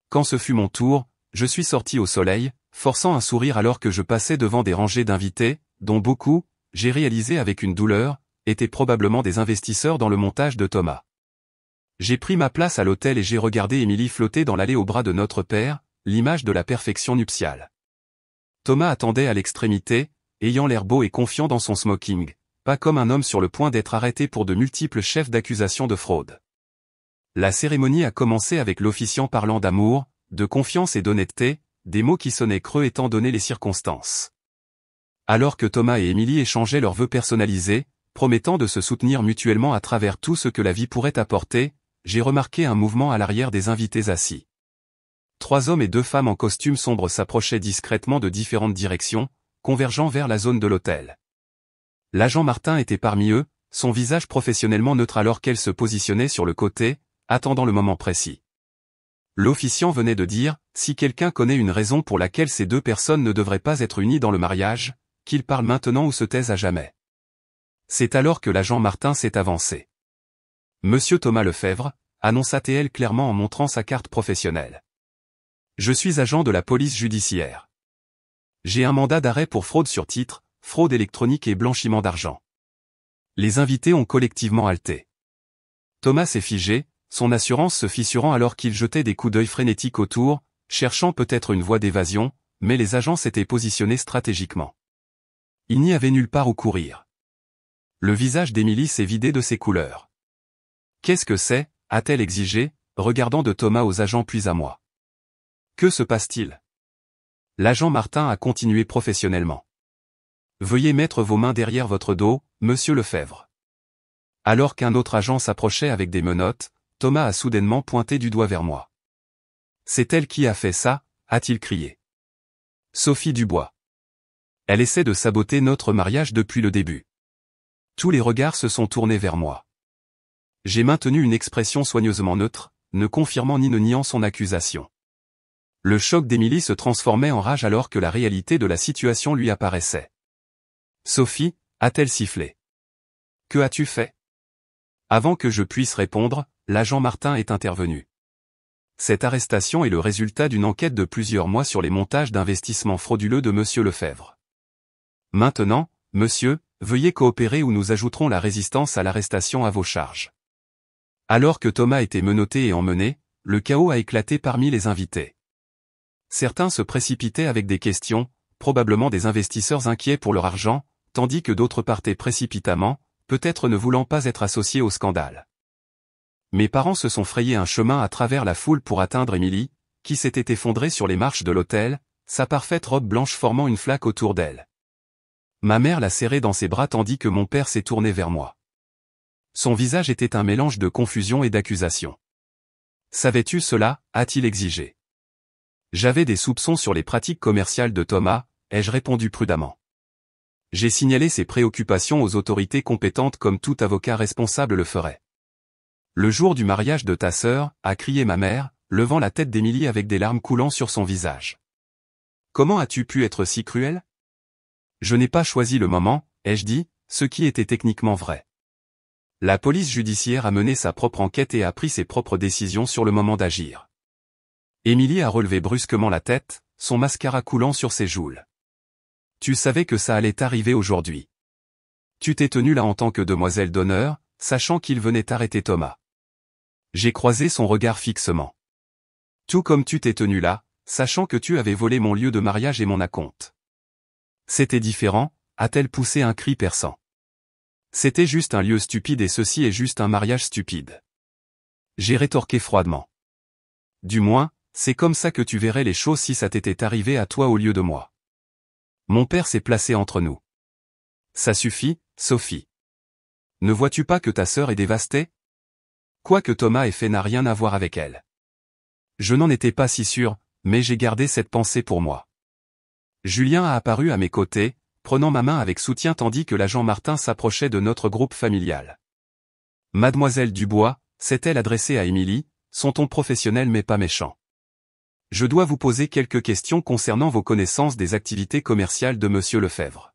Quand ce fut mon tour, je suis sorti au soleil, forçant un sourire alors que je passais devant des rangées d'invités, dont beaucoup, j'ai réalisé avec une douleur, étaient probablement des investisseurs dans le montage de Thomas. J'ai pris ma place à l'hôtel et j'ai regardé Émilie flotter dans l'allée au bras de notre père, l'image de la perfection nuptiale. Thomas attendait à l'extrémité, ayant l'air beau et confiant dans son smoking, pas comme un homme sur le point d'être arrêté pour de multiples chefs d'accusation de fraude. La cérémonie a commencé avec l'officiant parlant d'amour, de confiance et d'honnêteté, des mots qui sonnaient creux étant donné les circonstances. Alors que Thomas et Émilie échangeaient leurs vœux personnalisés, promettant de se soutenir mutuellement à travers tout ce que la vie pourrait apporter, j'ai remarqué un mouvement à l'arrière des invités assis. 3 hommes et 2 femmes en costume sombre s'approchaient discrètement de différentes directions, convergeant vers la zone de l'hôtel. L'agent Martin était parmi eux, son visage professionnellement neutre alors qu'elle se positionnait sur le côté, attendant le moment précis. L'officiant venait de dire, si quelqu'un connaît une raison pour laquelle ces 2 personnes ne devraient pas être unies dans le mariage, qu'il parle maintenant ou se taise à jamais. C'est alors que l'agent Martin s'est avancé. Monsieur Thomas Lefebvre, annonça-t-elle clairement en montrant sa carte professionnelle. Je suis agent de la police judiciaire. J'ai un mandat d'arrêt pour fraude sur titre, fraude électronique et blanchiment d'argent. Les invités ont collectivement halté. Thomas s'est figé, son assurance se fissurant alors qu'il jetait des coups d'œil frénétiques autour, cherchant peut-être une voie d'évasion, mais les agents s'étaient positionnés stratégiquement. Il n'y avait nulle part où courir. Le visage d'Émilie s'est vidé de ses couleurs. Qu'est-ce que c'est, a-t-elle exigé, regardant de Thomas aux agents puis à moi. Que se passe-t-il? L'agent Martin a continué professionnellement. Veuillez mettre vos mains derrière votre dos, monsieur Lefebvre. Alors qu'un autre agent s'approchait avec des menottes, Thomas a soudainement pointé du doigt vers moi. C'est elle qui a fait ça, a-t-il crié. Sophie Dubois. Elle essaie de saboter notre mariage depuis le début. Tous les regards se sont tournés vers moi. J'ai maintenu une expression soigneusement neutre, ne confirmant ni ne niant son accusation. Le choc d'Émilie se transformait en rage alors que la réalité de la situation lui apparaissait. Sophie, a-t-elle sifflé? Que as-tu fait? Avant que je puisse répondre, l'agent Martin est intervenu. Cette arrestation est le résultat d'une enquête de plusieurs mois sur les montages d'investissements frauduleux de monsieur Lefebvre. Maintenant, monsieur, veuillez coopérer ou nous ajouterons la résistance à l'arrestation à vos charges. Alors que Thomas était menotté et emmené, le chaos a éclaté parmi les invités. Certains se précipitaient avec des questions, probablement des investisseurs inquiets pour leur argent, tandis que d'autres partaient précipitamment, peut-être ne voulant pas être associés au scandale. Mes parents se sont frayés un chemin à travers la foule pour atteindre Émilie, qui s'était effondrée sur les marches de l'hôtel, sa parfaite robe blanche formant une flaque autour d'elle. Ma mère l'a serrée dans ses bras tandis que mon père s'est tourné vers moi. Son visage était un mélange de confusion et d'accusation. Savais-tu cela, a-t-il exigé. J'avais des soupçons sur les pratiques commerciales de Thomas, ai-je répondu prudemment. J'ai signalé ses préoccupations aux autorités compétentes comme tout avocat responsable le ferait. Le jour du mariage de ta sœur, a crié ma mère, levant la tête d'Émilie avec des larmes coulant sur son visage. Comment as-tu pu être si cruel? Je n'ai pas choisi le moment, ai-je dit, ce qui était techniquement vrai. La police judiciaire a mené sa propre enquête et a pris ses propres décisions sur le moment d'agir. Émilie a relevé brusquement la tête, son mascara coulant sur ses joues. Tu savais que ça allait arriver aujourd'hui. Tu t'es tenue là en tant que demoiselle d'honneur, sachant qu'il venait arrêter Thomas. J'ai croisé son regard fixement. Tout comme tu t'es tenue là, sachant que tu avais volé mon lieu de mariage et mon acompte. C'était différent, a-t-elle poussé un cri perçant. C'était juste un lieu stupide et ceci est juste un mariage stupide. J'ai rétorqué froidement. Du moins, c'est comme ça que tu verrais les choses si ça t'était arrivé à toi au lieu de moi. Mon père s'est placé entre nous. Ça suffit, Sophie. Ne vois-tu pas que ta sœur est dévastée? Quoi que Thomas ait fait n'a rien à voir avec elle. Je n'en étais pas si sûr, mais j'ai gardé cette pensée pour moi. Julien a apparu à mes côtés, prenant ma main avec soutien tandis que l'agent Martin s'approchait de notre groupe familial. Mademoiselle Dubois, s'est-elle adressée à Émilie, son ton professionnel mais pas méchant. Je dois vous poser quelques questions concernant vos connaissances des activités commerciales de Monsieur Lefebvre.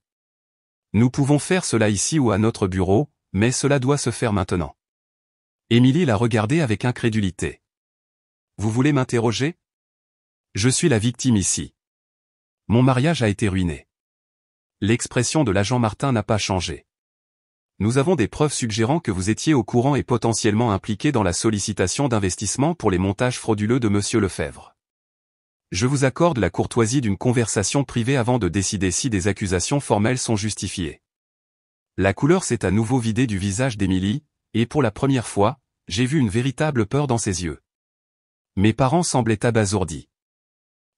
Nous pouvons faire cela ici ou à notre bureau, mais cela doit se faire maintenant. Émilie l'a regardé avec incrédulité. Vous voulez m'interroger? Je suis la victime ici. Mon mariage a été ruiné. L'expression de l'agent Martin n'a pas changé. Nous avons des preuves suggérant que vous étiez au courant et potentiellement impliqué dans la sollicitation d'investissement pour les montages frauduleux de Monsieur Lefebvre. Je vous accorde la courtoisie d'une conversation privée avant de décider si des accusations formelles sont justifiées. La couleur s'est à nouveau vidée du visage d'Émilie, et pour la première fois, j'ai vu une véritable peur dans ses yeux. Mes parents semblaient abasourdis.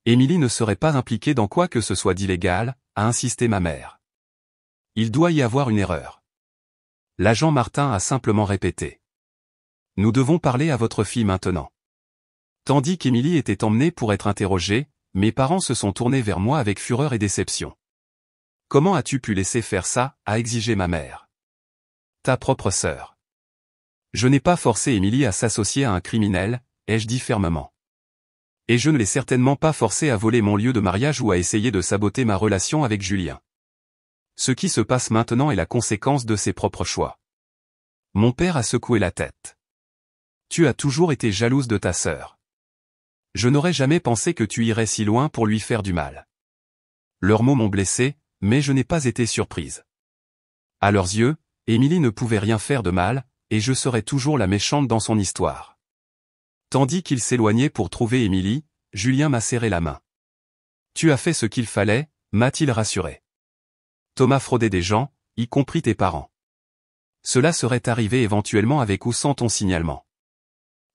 Émilie ne serait pas impliquée dans quoi que ce soit d'illégal, a insisté ma mère. Il doit y avoir une erreur. L'agent Martin a simplement répété. Nous devons parler à votre fille maintenant. Tandis qu'Émilie était emmenée pour être interrogée, mes parents se sont tournés vers moi avec fureur et déception. Comment as-tu pu laisser faire ça, a exigé ma mère. Ta propre sœur. Je n'ai pas forcé Émilie à s'associer à un criminel, ai-je dit fermement. Et je ne l'ai certainement pas forcé à voler mon lieu de mariage ou à essayer de saboter ma relation avec Julien. Ce qui se passe maintenant est la conséquence de ses propres choix. Mon père a secoué la tête. Tu as toujours été jalouse de ta sœur. Je n'aurais jamais pensé que tu irais si loin pour lui faire du mal. Leurs mots m'ont blessé, mais je n'ai pas été surprise. À leurs yeux, Émilie ne pouvait rien faire de mal, et je serais toujours la méchante dans son histoire. Tandis qu'il s'éloignait pour trouver Émilie, Julien m'a serré la main. Tu as fait ce qu'il fallait, m'a-t-il rassuré. Thomas fraudait des gens, y compris tes parents. Cela serait arrivé éventuellement avec ou sans ton signalement.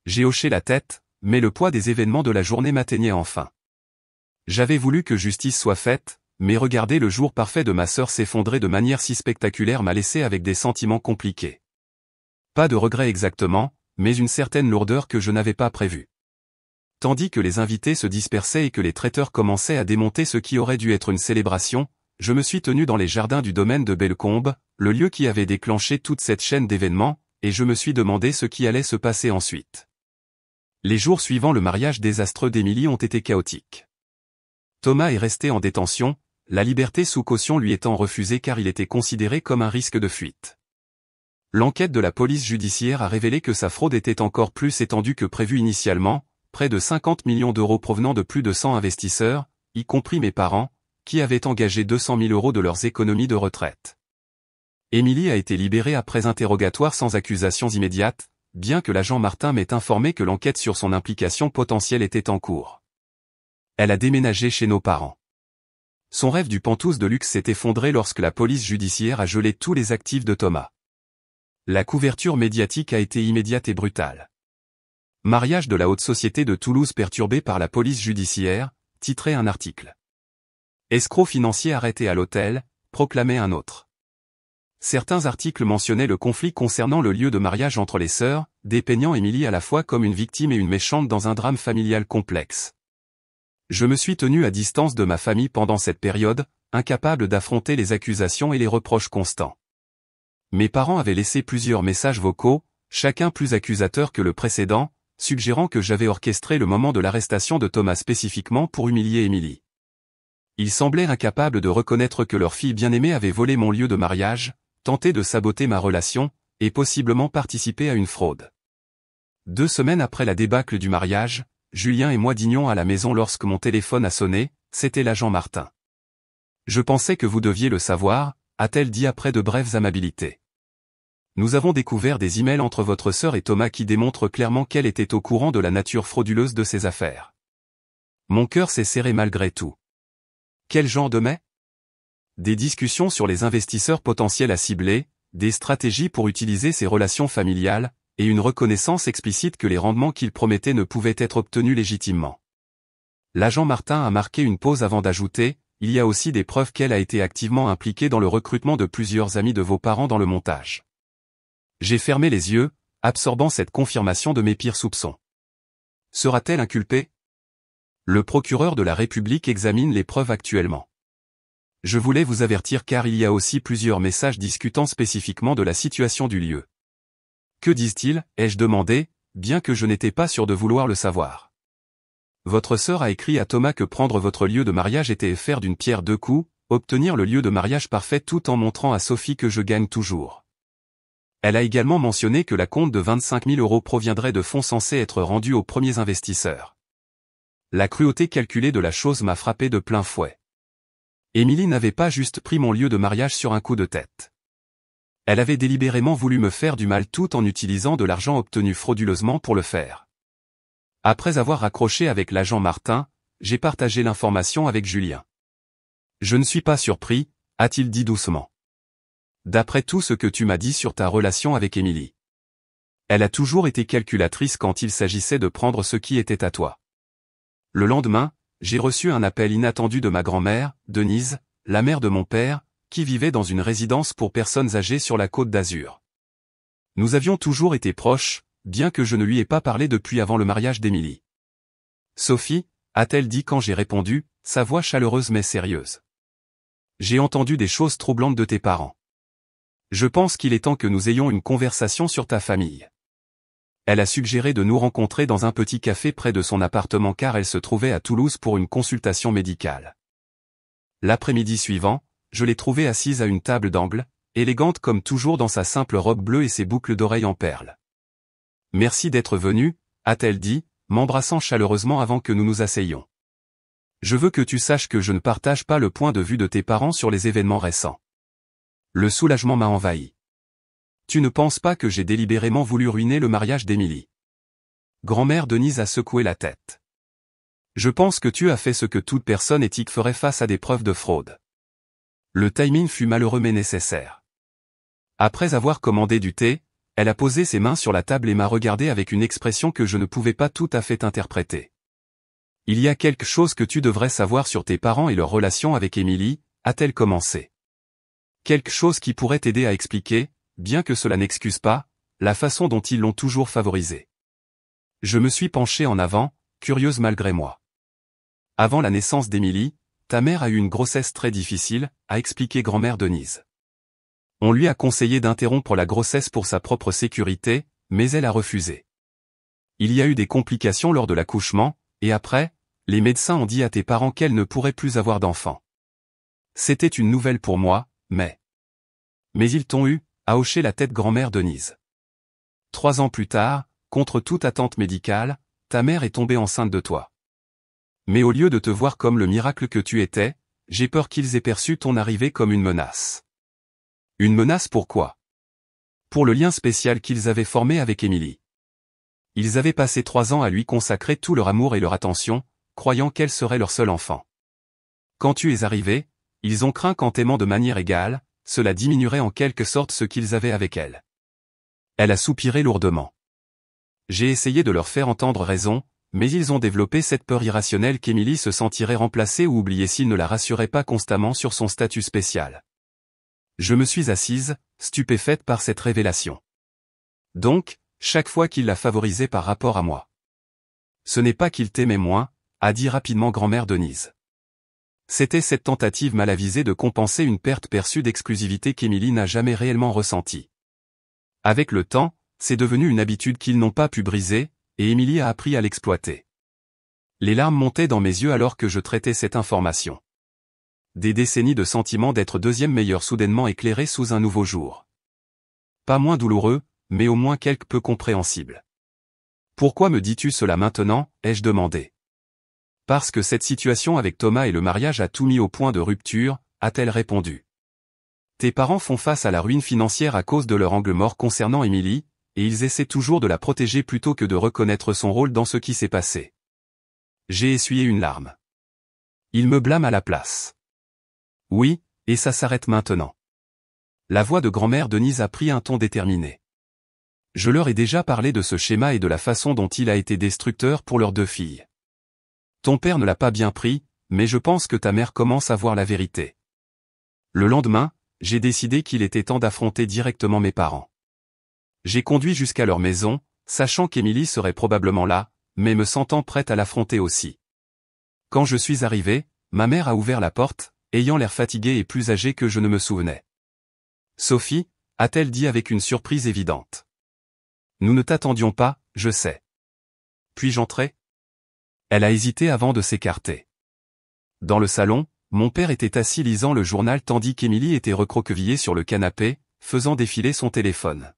J'ai hoché la tête, mais le poids des événements de la journée m'atteignait enfin. J'avais voulu que justice soit faite, mais regarder le jour parfait de ma sœur s'effondrer de manière si spectaculaire m'a laissé avec des sentiments compliqués. Pas de regret exactement, mais une certaine lourdeur que je n'avais pas prévue. Tandis que les invités se dispersaient et que les traiteurs commençaient à démonter ce qui aurait dû être une célébration, je me suis tenu dans les jardins du domaine de Bellecombe, le lieu qui avait déclenché toute cette chaîne d'événements, et je me suis demandé ce qui allait se passer ensuite. Les jours suivant le mariage désastreux d'Émilie ont été chaotiques. Thomas est resté en détention, la liberté sous caution lui étant refusée car il était considéré comme un risque de fuite. L'enquête de la police judiciaire a révélé que sa fraude était encore plus étendue que prévu initialement, près de 50 millions d'euros provenant de plus de 100 investisseurs, y compris mes parents, qui avaient engagé 200 000 euros de leurs économies de retraite. Émilie a été libérée après interrogatoire sans accusations immédiates, bien que l'agent Martin m'ait informé que l'enquête sur son implication potentielle était en cours. Elle a déménagé chez nos parents. Son rêve du pantouse de luxe s'est effondré lorsque la police judiciaire a gelé tous les actifs de Thomas. La couverture médiatique a été immédiate et brutale. Mariage de la haute société de Toulouse perturbé par la police judiciaire, titrait un article. Escroc financier arrêté à l'hôtel, proclamait un autre. Certains articles mentionnaient le conflit concernant le lieu de mariage entre les sœurs, dépeignant Émilie à la fois comme une victime et une méchante dans un drame familial complexe. Je me suis tenu à distance de ma famille pendant cette période, incapable d'affronter les accusations et les reproches constants. Mes parents avaient laissé plusieurs messages vocaux, chacun plus accusateur que le précédent, suggérant que j'avais orchestré le moment de l'arrestation de Thomas spécifiquement pour humilier Émilie. Ils semblaient incapables de reconnaître que leur fille bien-aimée avait volé mon lieu de mariage, tenté de saboter ma relation, et possiblement participé à une fraude. 2 semaines après la débâcle du mariage, Julien et moi dînions à la maison lorsque mon téléphone a sonné, c'était l'agent Martin. Je pensais que vous deviez le savoir, a-t-elle dit après de brèves amabilités. Nous avons découvert des emails entre votre sœur et Thomas qui démontrent clairement qu'elle était au courant de la nature frauduleuse de ces affaires. Mon cœur s'est serré malgré tout. Quel genre de mais? Des discussions sur les investisseurs potentiels à cibler, des stratégies pour utiliser ces relations familiales, et une reconnaissance explicite que les rendements qu'il promettait ne pouvaient être obtenus légitimement. L'agent Martin a marqué une pause avant d'ajouter, il y a aussi des preuves qu'elle a été activement impliquée dans le recrutement de plusieurs amis de vos parents dans le montage. J'ai fermé les yeux, absorbant cette confirmation de mes pires soupçons. Sera-t-elle inculpée? Le procureur de la République examine les preuves actuellement. Je voulais vous avertir car il y a aussi plusieurs messages discutant spécifiquement de la situation du lieu. Que disent-ils, ai-je demandé, bien que je n'étais pas sûr de vouloir le savoir. Votre sœur a écrit à Thomas que prendre votre lieu de mariage était faire d'une pierre deux coups, obtenir le lieu de mariage parfait tout en montrant à Sophie que je gagne toujours. Elle a également mentionné que la compte de 25 000 € proviendrait de fonds censés être rendus aux premiers investisseurs. La cruauté calculée de la chose m'a frappé de plein fouet. Émilie n'avait pas juste pris mon lieu de mariage sur un coup de tête. Elle avait délibérément voulu me faire du mal tout en utilisant de l'argent obtenu frauduleusement pour le faire. Après avoir raccroché avec l'agent Martin, j'ai partagé l'information avec Julien. Je ne suis pas surpris, a-t-il dit doucement. D'après tout ce que tu m'as dit sur ta relation avec Émilie. Elle a toujours été calculatrice quand il s'agissait de prendre ce qui était à toi. Le lendemain, j'ai reçu un appel inattendu de ma grand-mère, Denise, la mère de mon père, qui vivait dans une résidence pour personnes âgées sur la Côte d'Azur. Nous avions toujours été proches, bien que je ne lui ai pas parlé depuis avant le mariage d'Émilie. Sophie, a-t-elle dit quand j'ai répondu, sa voix chaleureuse mais sérieuse. J'ai entendu des choses troublantes de tes parents. Je pense qu'il est temps que nous ayons une conversation sur ta famille. Elle a suggéré de nous rencontrer dans un petit café près de son appartement car elle se trouvait à Toulouse pour une consultation médicale. L'après-midi suivant, je l'ai trouvée assise à une table d'angle, élégante comme toujours dans sa simple robe bleue et ses boucles d'oreilles en perles. Merci d'être venue, a-t-elle dit, m'embrassant chaleureusement avant que nous nous asseyions. Je veux que tu saches que je ne partage pas le point de vue de tes parents sur les événements récents. Le soulagement m'a envahi. Tu ne penses pas que j'ai délibérément voulu ruiner le mariage d'Émilie? Grand-mère Denise a secoué la tête. Je pense que tu as fait ce que toute personne éthique ferait face à des preuves de fraude. Le timing fut malheureux mais nécessaire. Après avoir commandé du thé, elle a posé ses mains sur la table et m'a regardé avec une expression que je ne pouvais pas tout à fait interpréter. Il y a quelque chose que tu devrais savoir sur tes parents et leur relation avec Émilie, a-t-elle commencé. Quelque chose qui pourrait t'aider à expliquer, bien que cela n'excuse pas, la façon dont ils l'ont toujours favorisé. Je me suis penchée en avant, curieuse malgré moi. Avant la naissance d'Émilie, ta mère a eu une grossesse très difficile, a expliqué grand-mère Denise. On lui a conseillé d'interrompre la grossesse pour sa propre sécurité, mais elle a refusé. Il y a eu des complications lors de l'accouchement, et après, les médecins ont dit à tes parents qu'elle ne pourrait plus avoir d'enfant. C'était une nouvelle pour moi, mais ils t'ont eu, a hoché la tête grand-mère Denise. 3 ans plus tard, contre toute attente médicale, ta mère est tombée enceinte de toi. Mais au lieu de te voir comme le miracle que tu étais, j'ai peur qu'ils aient perçu ton arrivée comme une menace. Une menace pourquoi? Pour le lien spécial qu'ils avaient formé avec Émilie. Ils avaient passé 3 ans à lui consacrer tout leur amour et leur attention, croyant qu'elle serait leur seul enfant. Quand tu es arrivé, ils ont craint qu'en t'aimant de manière égale, cela diminuerait en quelque sorte ce qu'ils avaient avec elle. Elle a soupiré lourdement. J'ai essayé de leur faire entendre raison, mais ils ont développé cette peur irrationnelle qu'Émilie se sentirait remplacée ou oubliée s'ils ne la rassuraient pas constamment sur son statut spécial. Je me suis assise, stupéfaite par cette révélation. Donc, chaque fois qu'il la favorisait par rapport à moi. Ce n'est pas qu'il t'aimait moins, a dit rapidement grand-mère Denise. C'était cette tentative mal avisée de compenser une perte perçue d'exclusivité qu'Émilie n'a jamais réellement ressentie. Avec le temps, c'est devenu une habitude qu'ils n'ont pas pu briser, et Émilie a appris à l'exploiter. Les larmes montaient dans mes yeux alors que je traitais cette information. Des décennies de sentiments d'être deuxième meilleur soudainement éclairés sous un nouveau jour. Pas moins douloureux, mais au moins quelque peu compréhensible. Pourquoi me dis-tu cela maintenant, ai-je demandé. Parce que cette situation avec Thomas et le mariage a tout mis au point de rupture, a-t-elle répondu. Tes parents font face à la ruine financière à cause de leur angle mort concernant Émilie, et ils essaient toujours de la protéger plutôt que de reconnaître son rôle dans ce qui s'est passé. J'ai essuyé une larme. Il me blâme à la place. Oui, et ça s'arrête maintenant. La voix de grand-mère Denise a pris un ton déterminé. Je leur ai déjà parlé de ce schéma et de la façon dont il a été destructeur pour leurs 2 filles. Ton père ne l'a pas bien pris, mais je pense que ta mère commence à voir la vérité. Le lendemain, j'ai décidé qu'il était temps d'affronter directement mes parents. J'ai conduit jusqu'à leur maison, sachant qu'Émilie serait probablement là, mais me sentant prête à l'affronter aussi. Quand je suis arrivé, ma mère a ouvert la porte, ayant l'air fatiguée et plus âgée que je ne me souvenais. Sophie, a-t-elle dit avec une surprise évidente. Nous ne t'attendions pas, je sais. Puis-je entrer ? Elle a hésité avant de s'écarter. Dans le salon, mon père était assis lisant le journal tandis qu'Émilie était recroquevillée sur le canapé, faisant défiler son téléphone.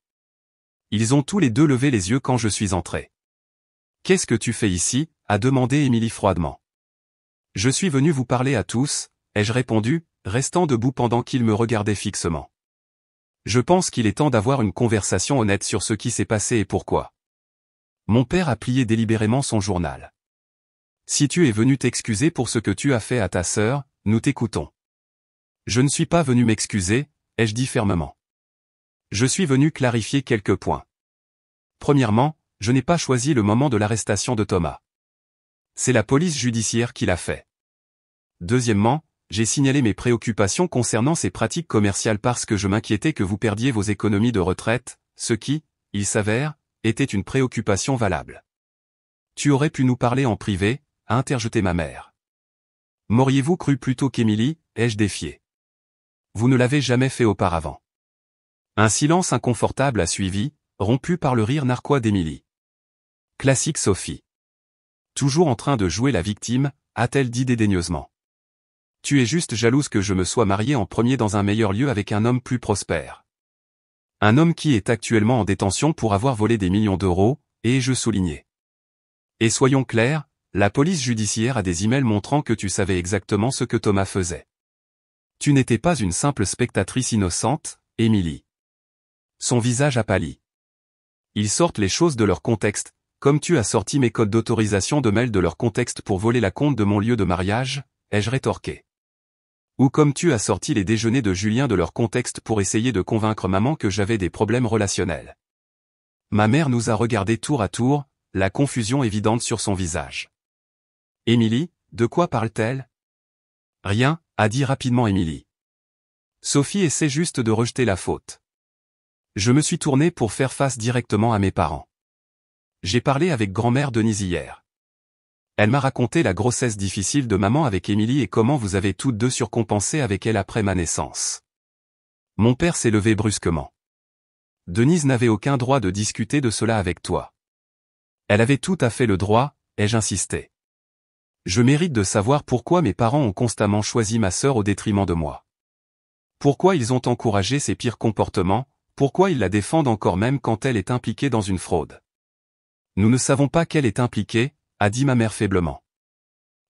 Ils ont tous les deux levé les yeux quand je suis entré. « Qu'est-ce que tu fais ici » a demandé Émilie froidement. « Je suis venu vous parler à tous » ai-je répondu, restant debout pendant qu'ils me regardaient fixement. Je pense qu'il est temps d'avoir une conversation honnête sur ce qui s'est passé et pourquoi. Mon père a plié délibérément son journal. Si tu es venu t'excuser pour ce que tu as fait à ta sœur, nous t'écoutons. Je ne suis pas venu m'excuser, ai-je dit fermement. Je suis venu clarifier quelques points. Premièrement, je n'ai pas choisi le moment de l'arrestation de Thomas. C'est la police judiciaire qui l'a fait. Deuxièmement, j'ai signalé mes préoccupations concernant ces pratiques commerciales parce que je m'inquiétais que vous perdiez vos économies de retraite, ce qui, il s'avère, était une préoccupation valable. Tu aurais pu nous parler en privé, a interjeté ma mère. M'auriez-vous cru plutôt qu'Émilie, ai-je défié. Vous ne l'avez jamais fait auparavant. Un silence inconfortable a suivi, rompu par le rire narquois d'Émilie. Classique Sophie. Toujours en train de jouer la victime, a-t-elle dit dédaigneusement. Tu es juste jalouse que je me sois mariée en premier dans un meilleur lieu avec un homme plus prospère. Un homme qui est actuellement en détention pour avoir volé des millions d'euros, et je soulignais. Et soyons clairs, la police judiciaire a des emails montrant que tu savais exactement ce que Thomas faisait. Tu n'étais pas une simple spectatrice innocente, Émilie. Son visage a pâli. Ils sortent les choses de leur contexte, comme tu as sorti mes codes d'autorisation de mail de leur contexte pour voler la compte de mon lieu de mariage, ai-je rétorqué. Ou comme tu as sorti les déjeuners de Julien de leur contexte pour essayer de convaincre maman que j'avais des problèmes relationnels. Ma mère nous a regardés tour à tour, la confusion évidente sur son visage. Émilie, de quoi parle-t-elle ? Rien, a dit rapidement Émilie. Sophie essaie juste de rejeter la faute. Je me suis tourné pour faire face directement à mes parents. J'ai parlé avec grand-mère Denise hier. Elle m'a raconté la grossesse difficile de maman avec Émilie et comment vous avez toutes deux surcompensé avec elle après ma naissance. Mon père s'est levé brusquement. Denise n'avait aucun droit de discuter de cela avec toi. Elle avait tout à fait le droit, ai-je insisté. Je mérite de savoir pourquoi mes parents ont constamment choisi ma sœur au détriment de moi. Pourquoi ils ont encouragé ses pires comportements, pourquoi ils la défendent encore même quand elle est impliquée dans une fraude. Nous ne savons pas qu'elle est impliquée, a dit ma mère faiblement.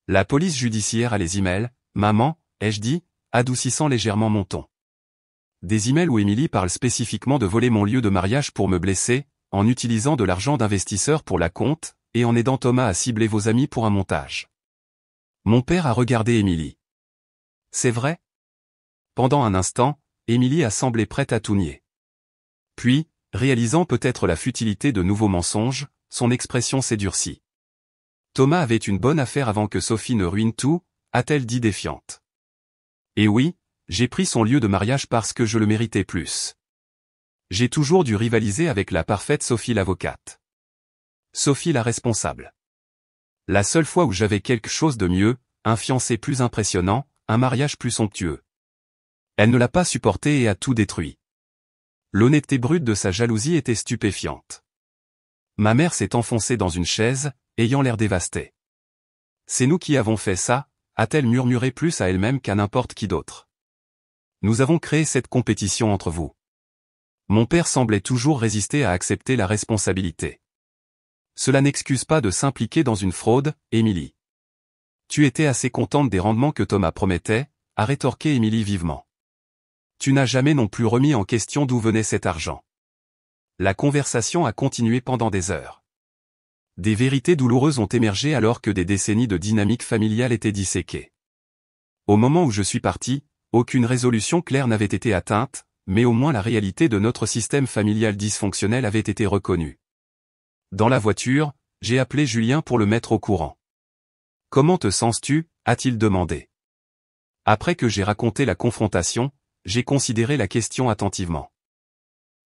La police judiciaire a les emails, maman, ai-je dit, adoucissant légèrement mon ton. Des emails où Émilie parle spécifiquement de voler mon lieu de mariage pour me blesser, en utilisant de l'argent d'investisseurs pour la compte, et en aidant Thomas à cibler vos amis pour un montage. Mon père a regardé Émilie. C'est vrai ? Pendant un instant, Émilie a semblé prête à tout nier. Puis, réalisant peut-être la futilité de nouveaux mensonges, son expression s'est durcie. Thomas avait une bonne affaire avant que Sophie ne ruine tout, a-t-elle dit défiante. Et oui, j'ai pris son lieu de mariage parce que je le méritais plus. J'ai toujours dû rivaliser avec la parfaite Sophie l'avocate. Sophie la responsable. La seule fois où j'avais quelque chose de mieux, un fiancé plus impressionnant, un mariage plus somptueux. Elle ne l'a pas supporté et a tout détruit. L'honnêteté brute de sa jalousie était stupéfiante. Ma mère s'est enfoncée dans une chaise, ayant l'air dévastée. C'est nous qui avons fait ça, a-t-elle murmuré plus à elle-même qu'à n'importe qui d'autre. Nous avons créé cette compétition entre vous. Mon père semblait toujours résister à accepter la responsabilité. Cela n'excuse pas de s'impliquer dans une fraude, Émilie. Tu étais assez contente des rendements que Thomas promettait, a rétorqué Émilie vivement. Tu n'as jamais non plus remis en question d'où venait cet argent. La conversation a continué pendant des heures. Des vérités douloureuses ont émergé alors que des décennies de dynamique familiale étaient disséquées. Au moment où je suis parti, aucune résolution claire n'avait été atteinte, mais au moins la réalité de notre système familial dysfonctionnel avait été reconnue. Dans la voiture, j'ai appelé Julien pour le mettre au courant. « Comment te sens-tu » a-t-il demandé. Après que j'ai raconté la confrontation, j'ai considéré la question attentivement.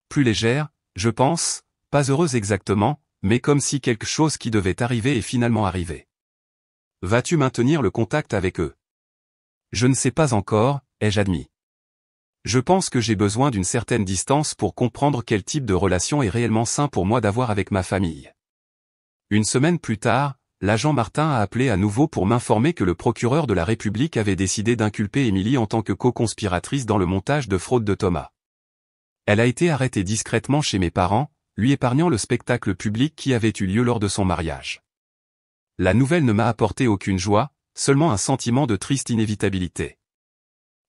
Plus légère, je pense, pas heureuse exactement, mais comme si quelque chose qui devait arriver est finalement arrivé. Vas-tu maintenir le contact avec eux? Je ne sais pas encore, ai-je admis. Je pense que j'ai besoin d'une certaine distance pour comprendre quel type de relation est réellement sain pour moi d'avoir avec ma famille. Une semaine plus tard, l'agent Martin a appelé à nouveau pour m'informer que le procureur de la République avait décidé d'inculper Émilie en tant que co-conspiratrice dans le montage de fraude de Thomas. Elle a été arrêtée discrètement chez mes parents, lui épargnant le spectacle public qui avait eu lieu lors de son mariage. La nouvelle ne m'a apporté aucune joie, seulement un sentiment de triste inévitabilité.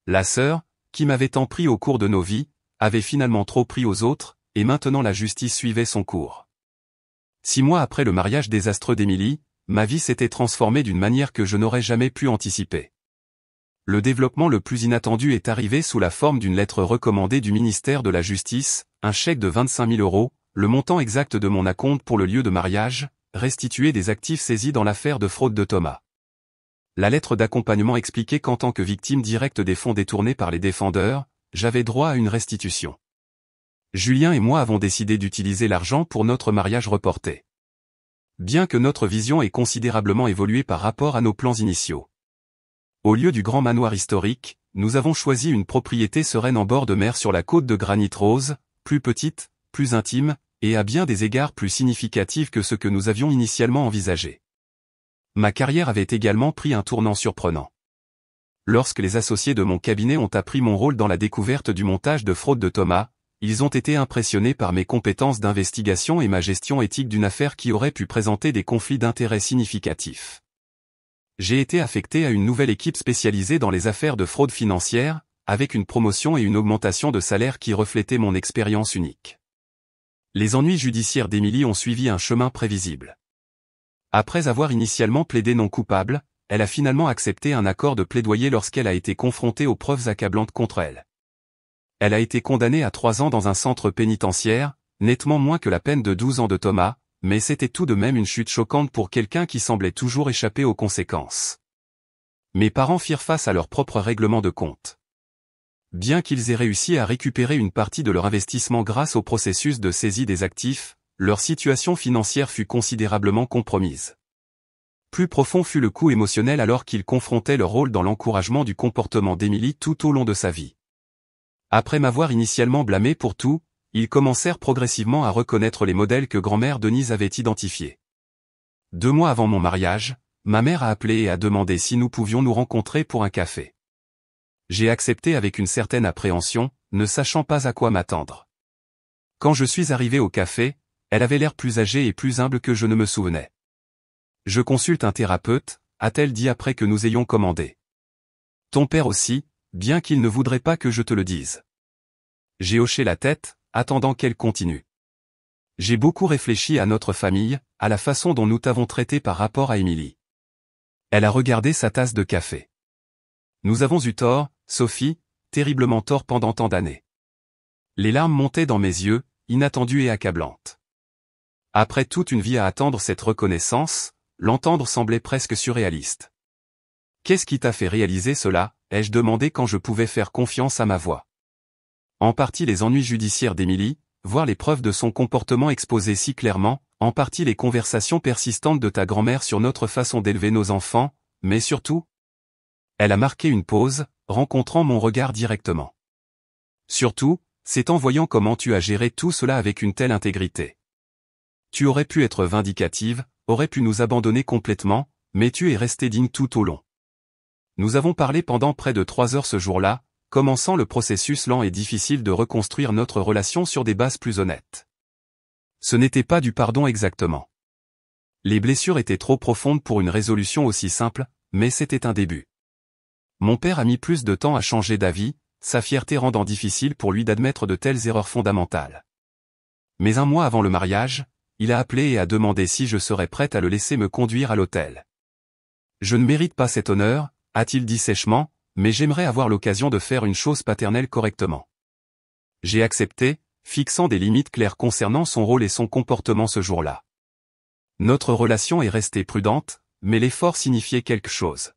La sœur, qui m'avait tant pris au cours de nos vies, avait finalement trop pris aux autres, et maintenant la justice suivait son cours. 6 mois après le mariage désastreux d'Émilie, ma vie s'était transformée d'une manière que je n'aurais jamais pu anticiper. Le développement le plus inattendu est arrivé sous la forme d'une lettre recommandée du ministère de la Justice, un chèque de 25 000 €, le montant exact de mon acompte pour le lieu de mariage, restitué des actifs saisis dans l'affaire de fraude de Thomas. La lettre d'accompagnement expliquait qu'en tant que victime directe des fonds détournés par les défendeurs, j'avais droit à une restitution. Julien et moi avons décidé d'utiliser l'argent pour notre mariage reporté. Bien que notre vision ait considérablement évolué par rapport à nos plans initiaux. Au lieu du grand manoir historique, nous avons choisi une propriété sereine en bord de mer sur la côte de Granit Rose, plus petite, plus intime, et à bien des égards plus significative que ce que nous avions initialement envisagé. Ma carrière avait également pris un tournant surprenant. Lorsque les associés de mon cabinet ont appris mon rôle dans la découverte du montage de fraude de Thomas, ils ont été impressionnés par mes compétences d'investigation et ma gestion éthique d'une affaire qui aurait pu présenter des conflits d'intérêts significatifs. J'ai été affecté à une nouvelle équipe spécialisée dans les affaires de fraude financière, avec une promotion et une augmentation de salaire qui reflétaient mon expérience unique. Les ennuis judiciaires d'Émilie ont suivi un chemin prévisible. Après avoir initialement plaidé non coupable, elle a finalement accepté un accord de plaidoyer lorsqu'elle a été confrontée aux preuves accablantes contre elle. Elle a été condamnée à 3 ans dans un centre pénitentiaire, nettement moins que la peine de 12 ans de Thomas, mais c'était tout de même une chute choquante pour quelqu'un qui semblait toujours échapper aux conséquences. Mes parents firent face à leur propre règlement de compte. Bien qu'ils aient réussi à récupérer une partie de leur investissement grâce au processus de saisie des actifs, leur situation financière fut considérablement compromise. Plus profond fut le coup émotionnel alors qu'ils confrontaient leur rôle dans l'encouragement du comportement d'Émilie tout au long de sa vie. Après m'avoir initialement blâmé pour tout, ils commencèrent progressivement à reconnaître les modèles que grand-mère Denise avait identifiés. 2 mois avant mon mariage, ma mère a appelé et a demandé si nous pouvions nous rencontrer pour un café. J'ai accepté avec une certaine appréhension, ne sachant pas à quoi m'attendre. Quand je suis arrivé au café, elle avait l'air plus âgée et plus humble que je ne me souvenais. « Je consulte un thérapeute », a-t-elle dit après que nous ayons commandé. « Ton père aussi, bien qu'il ne voudrait pas que je te le dise. » J'ai hoché la tête, attendant qu'elle continue. « J'ai beaucoup réfléchi à notre famille, à la façon dont nous t'avons traité par rapport à Émilie. » Elle a regardé sa tasse de café. « Nous avons eu tort, Sophie, terriblement tort pendant tant d'années. » Les larmes montaient dans mes yeux, inattendues et accablantes. Après toute une vie à attendre cette reconnaissance, l'entendre semblait presque surréaliste. « Qu'est-ce qui t'a fait réaliser cela ?» ai-je demandé quand je pouvais faire confiance à ma voix. En partie les ennuis judiciaires d'Émilie, voir les preuves de son comportement exposées si clairement, en partie les conversations persistantes de ta grand-mère sur notre façon d'élever nos enfants, mais surtout... Elle a marqué une pause, rencontrant mon regard directement. Surtout, c'est en voyant comment tu as géré tout cela avec une telle intégrité. Tu aurais pu être vindicative, aurais pu nous abandonner complètement, mais tu es resté digne tout au long. Nous avons parlé pendant près de 3 heures ce jour-là, commençant le processus lent et difficile de reconstruire notre relation sur des bases plus honnêtes. Ce n'était pas du pardon exactement. Les blessures étaient trop profondes pour une résolution aussi simple, mais c'était un début. Mon père a mis plus de temps à changer d'avis, sa fierté rendant difficile pour lui d'admettre de telles erreurs fondamentales. Mais un mois avant le mariage, il a appelé et a demandé si je serais prête à le laisser me conduire à l'hôtel. Je ne mérite pas cet honneur, a-t-il dit sèchement, mais j'aimerais avoir l'occasion de faire une chose paternelle correctement. J'ai accepté, fixant des limites claires concernant son rôle et son comportement ce jour-là. Notre relation est restée prudente, mais l'effort signifiait quelque chose.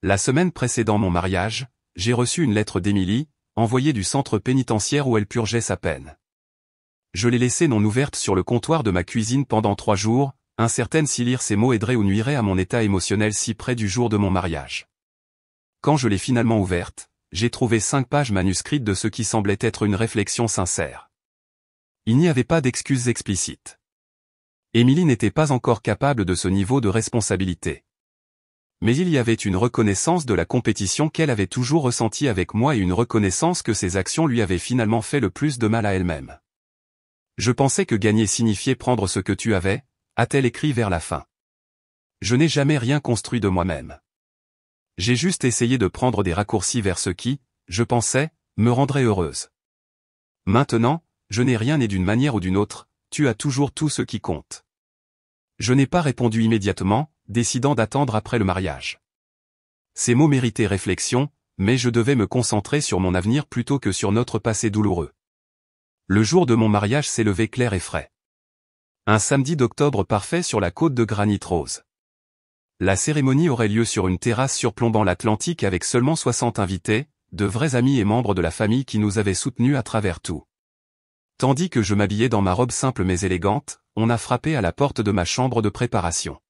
La semaine précédant mon mariage, j'ai reçu une lettre d'Émilie, envoyée du centre pénitentiaire où elle purgeait sa peine. Je l'ai laissée non ouverte sur le comptoir de ma cuisine pendant 3 jours, incertaine si lire ces mots aiderait ou nuirait à mon état émotionnel si près du jour de mon mariage. Quand je l'ai finalement ouverte, j'ai trouvé 5 pages manuscrites de ce qui semblait être une réflexion sincère. Il n'y avait pas d'excuses explicites. Émilie n'était pas encore capable de ce niveau de responsabilité. Mais il y avait une reconnaissance de la compétition qu'elle avait toujours ressentie avec moi et une reconnaissance que ses actions lui avaient finalement fait le plus de mal à elle-même. Je pensais que gagner signifiait prendre ce que tu avais, a-t-elle écrit vers la fin. Je n'ai jamais rien construit de moi-même. J'ai juste essayé de prendre des raccourcis vers ce qui, je pensais, me rendrait heureuse. Maintenant, je n'ai rien et d'une manière ou d'une autre, tu as toujours tout ce qui compte. Je n'ai pas répondu immédiatement, décidant d'attendre après le mariage. Ces mots méritaient réflexion, mais je devais me concentrer sur mon avenir plutôt que sur notre passé douloureux. Le jour de mon mariage s'est levé clair et frais. Un samedi d'octobre parfait sur la côte de granit rose. La cérémonie aurait lieu sur une terrasse surplombant l'Atlantique avec seulement 60 invités, de vrais amis et membres de la famille qui nous avaient soutenus à travers tout. Tandis que je m'habillais dans ma robe simple mais élégante, on a frappé à la porte de ma chambre de préparation.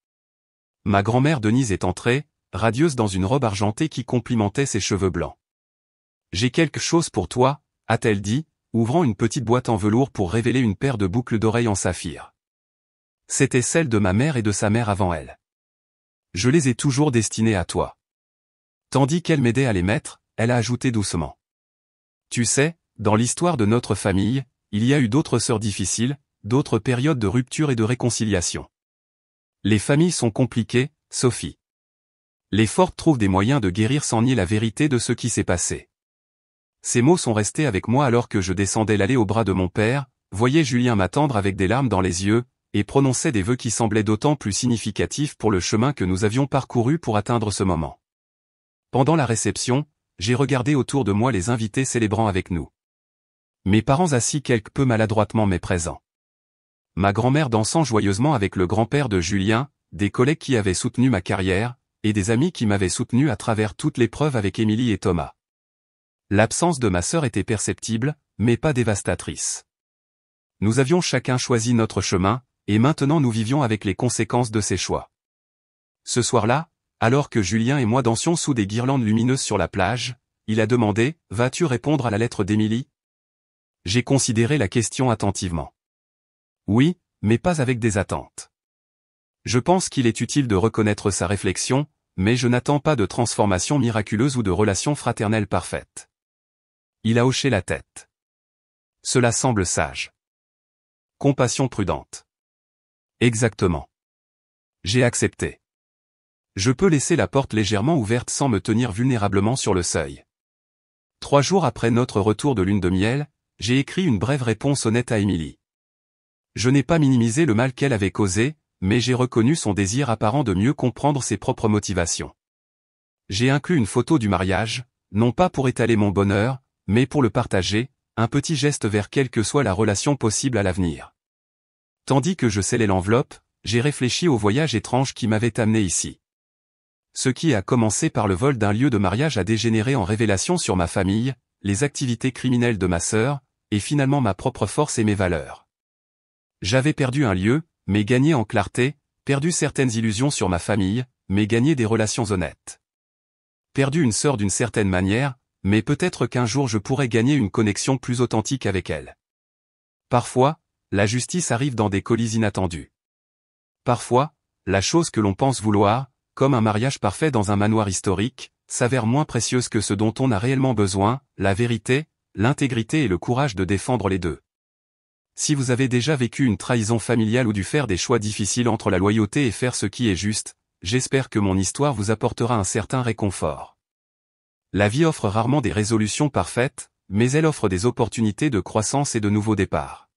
Ma grand-mère Denise est entrée, radieuse dans une robe argentée qui complimentait ses cheveux blancs. « J'ai quelque chose pour toi », a-t-elle dit, ouvrant une petite boîte en velours pour révéler une paire de boucles d'oreilles en saphir. C'était celle de ma mère et de sa mère avant elle. Je les ai toujours destinées à toi. Tandis qu'elle m'aidait à les mettre, elle a ajouté doucement. Tu sais, dans l'histoire de notre famille, il y a eu d'autres sœurs difficiles, d'autres périodes de rupture et de réconciliation. Les familles sont compliquées, Sophie. Les fortes trouvent des moyens de guérir sans nier la vérité de ce qui s'est passé. Ces mots sont restés avec moi alors que je descendais l'allée au bras de mon père, voyais Julien m'attendre avec des larmes dans les yeux, et prononçait des vœux qui semblaient d'autant plus significatifs pour le chemin que nous avions parcouru pour atteindre ce moment. Pendant la réception, j'ai regardé autour de moi les invités célébrant avec nous. Mes parents assis quelque peu maladroitement mais présents. Ma grand-mère dansant joyeusement avec le grand-père de Julien, des collègues qui avaient soutenu ma carrière, et des amis qui m'avaient soutenu à travers toute l'épreuve avec Émilie et Thomas. L'absence de ma sœur était perceptible, mais pas dévastatrice. Nous avions chacun choisi notre chemin, et maintenant nous vivions avec les conséquences de ces choix. Ce soir-là, alors que Julien et moi dansions sous des guirlandes lumineuses sur la plage, il a demandé « Vas-tu répondre à la lettre d'Émilie » J'ai considéré la question attentivement. Oui, mais pas avec des attentes. Je pense qu'il est utile de reconnaître sa réflexion, mais je n'attends pas de transformation miraculeuse ou de relation fraternelle parfaite. Il a hoché la tête. Cela semble sage. Compassion prudente. Exactement. J'ai accepté. Je peux laisser la porte légèrement ouverte sans me tenir vulnérablement sur le seuil. 3 jours après notre retour de lune de miel, j'ai écrit une brève réponse honnête à Émilie. Je n'ai pas minimisé le mal qu'elle avait causé, mais j'ai reconnu son désir apparent de mieux comprendre ses propres motivations. J'ai inclus une photo du mariage, non pas pour étaler mon bonheur, mais pour le partager, un petit geste vers quelle que soit la relation possible à l'avenir. Tandis que je scellais l'enveloppe, j'ai réfléchi au voyage étrange qui m'avait amené ici. Ce qui a commencé par le vol d'un lieu de mariage a dégénéré en révélation sur ma famille, les activités criminelles de ma sœur, et finalement ma propre force et mes valeurs. J'avais perdu un lieu, mais gagné en clarté, perdu certaines illusions sur ma famille, mais gagné des relations honnêtes. Perdu une sœur d'une certaine manière, mais peut-être qu'un jour je pourrais gagner une connexion plus authentique avec elle. Parfois, la justice arrive dans des colis inattendus. Parfois, la chose que l'on pense vouloir, comme un mariage parfait dans un manoir historique, s'avère moins précieuse que ce dont on a réellement besoin, la vérité, l'intégrité et le courage de défendre les deux. Si vous avez déjà vécu une trahison familiale ou dû faire des choix difficiles entre la loyauté et faire ce qui est juste, j'espère que mon histoire vous apportera un certain réconfort. La vie offre rarement des résolutions parfaites, mais elle offre des opportunités de croissance et de nouveaux départs.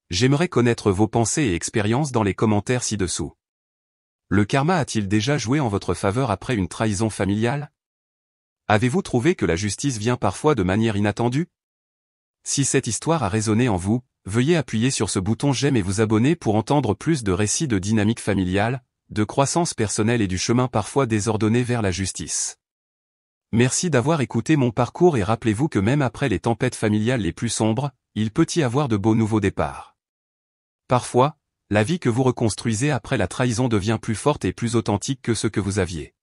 J'aimerais connaître vos pensées et expériences dans les commentaires ci-dessous. Le karma a-t-il déjà joué en votre faveur après une trahison familiale? Avez-vous trouvé que la justice vient parfois de manière inattendue? Si cette histoire a résonné en vous, veuillez appuyer sur ce bouton j'aime et vous abonner pour entendre plus de récits de dynamique familiale, de croissance personnelle et du chemin parfois désordonné vers la justice. Merci d'avoir écouté mon parcours et rappelez-vous que même après les tempêtes familiales les plus sombres, il peut y avoir de beaux nouveaux départs. Parfois, la vie que vous reconstruisez après la trahison devient plus forte et plus authentique que ce que vous aviez.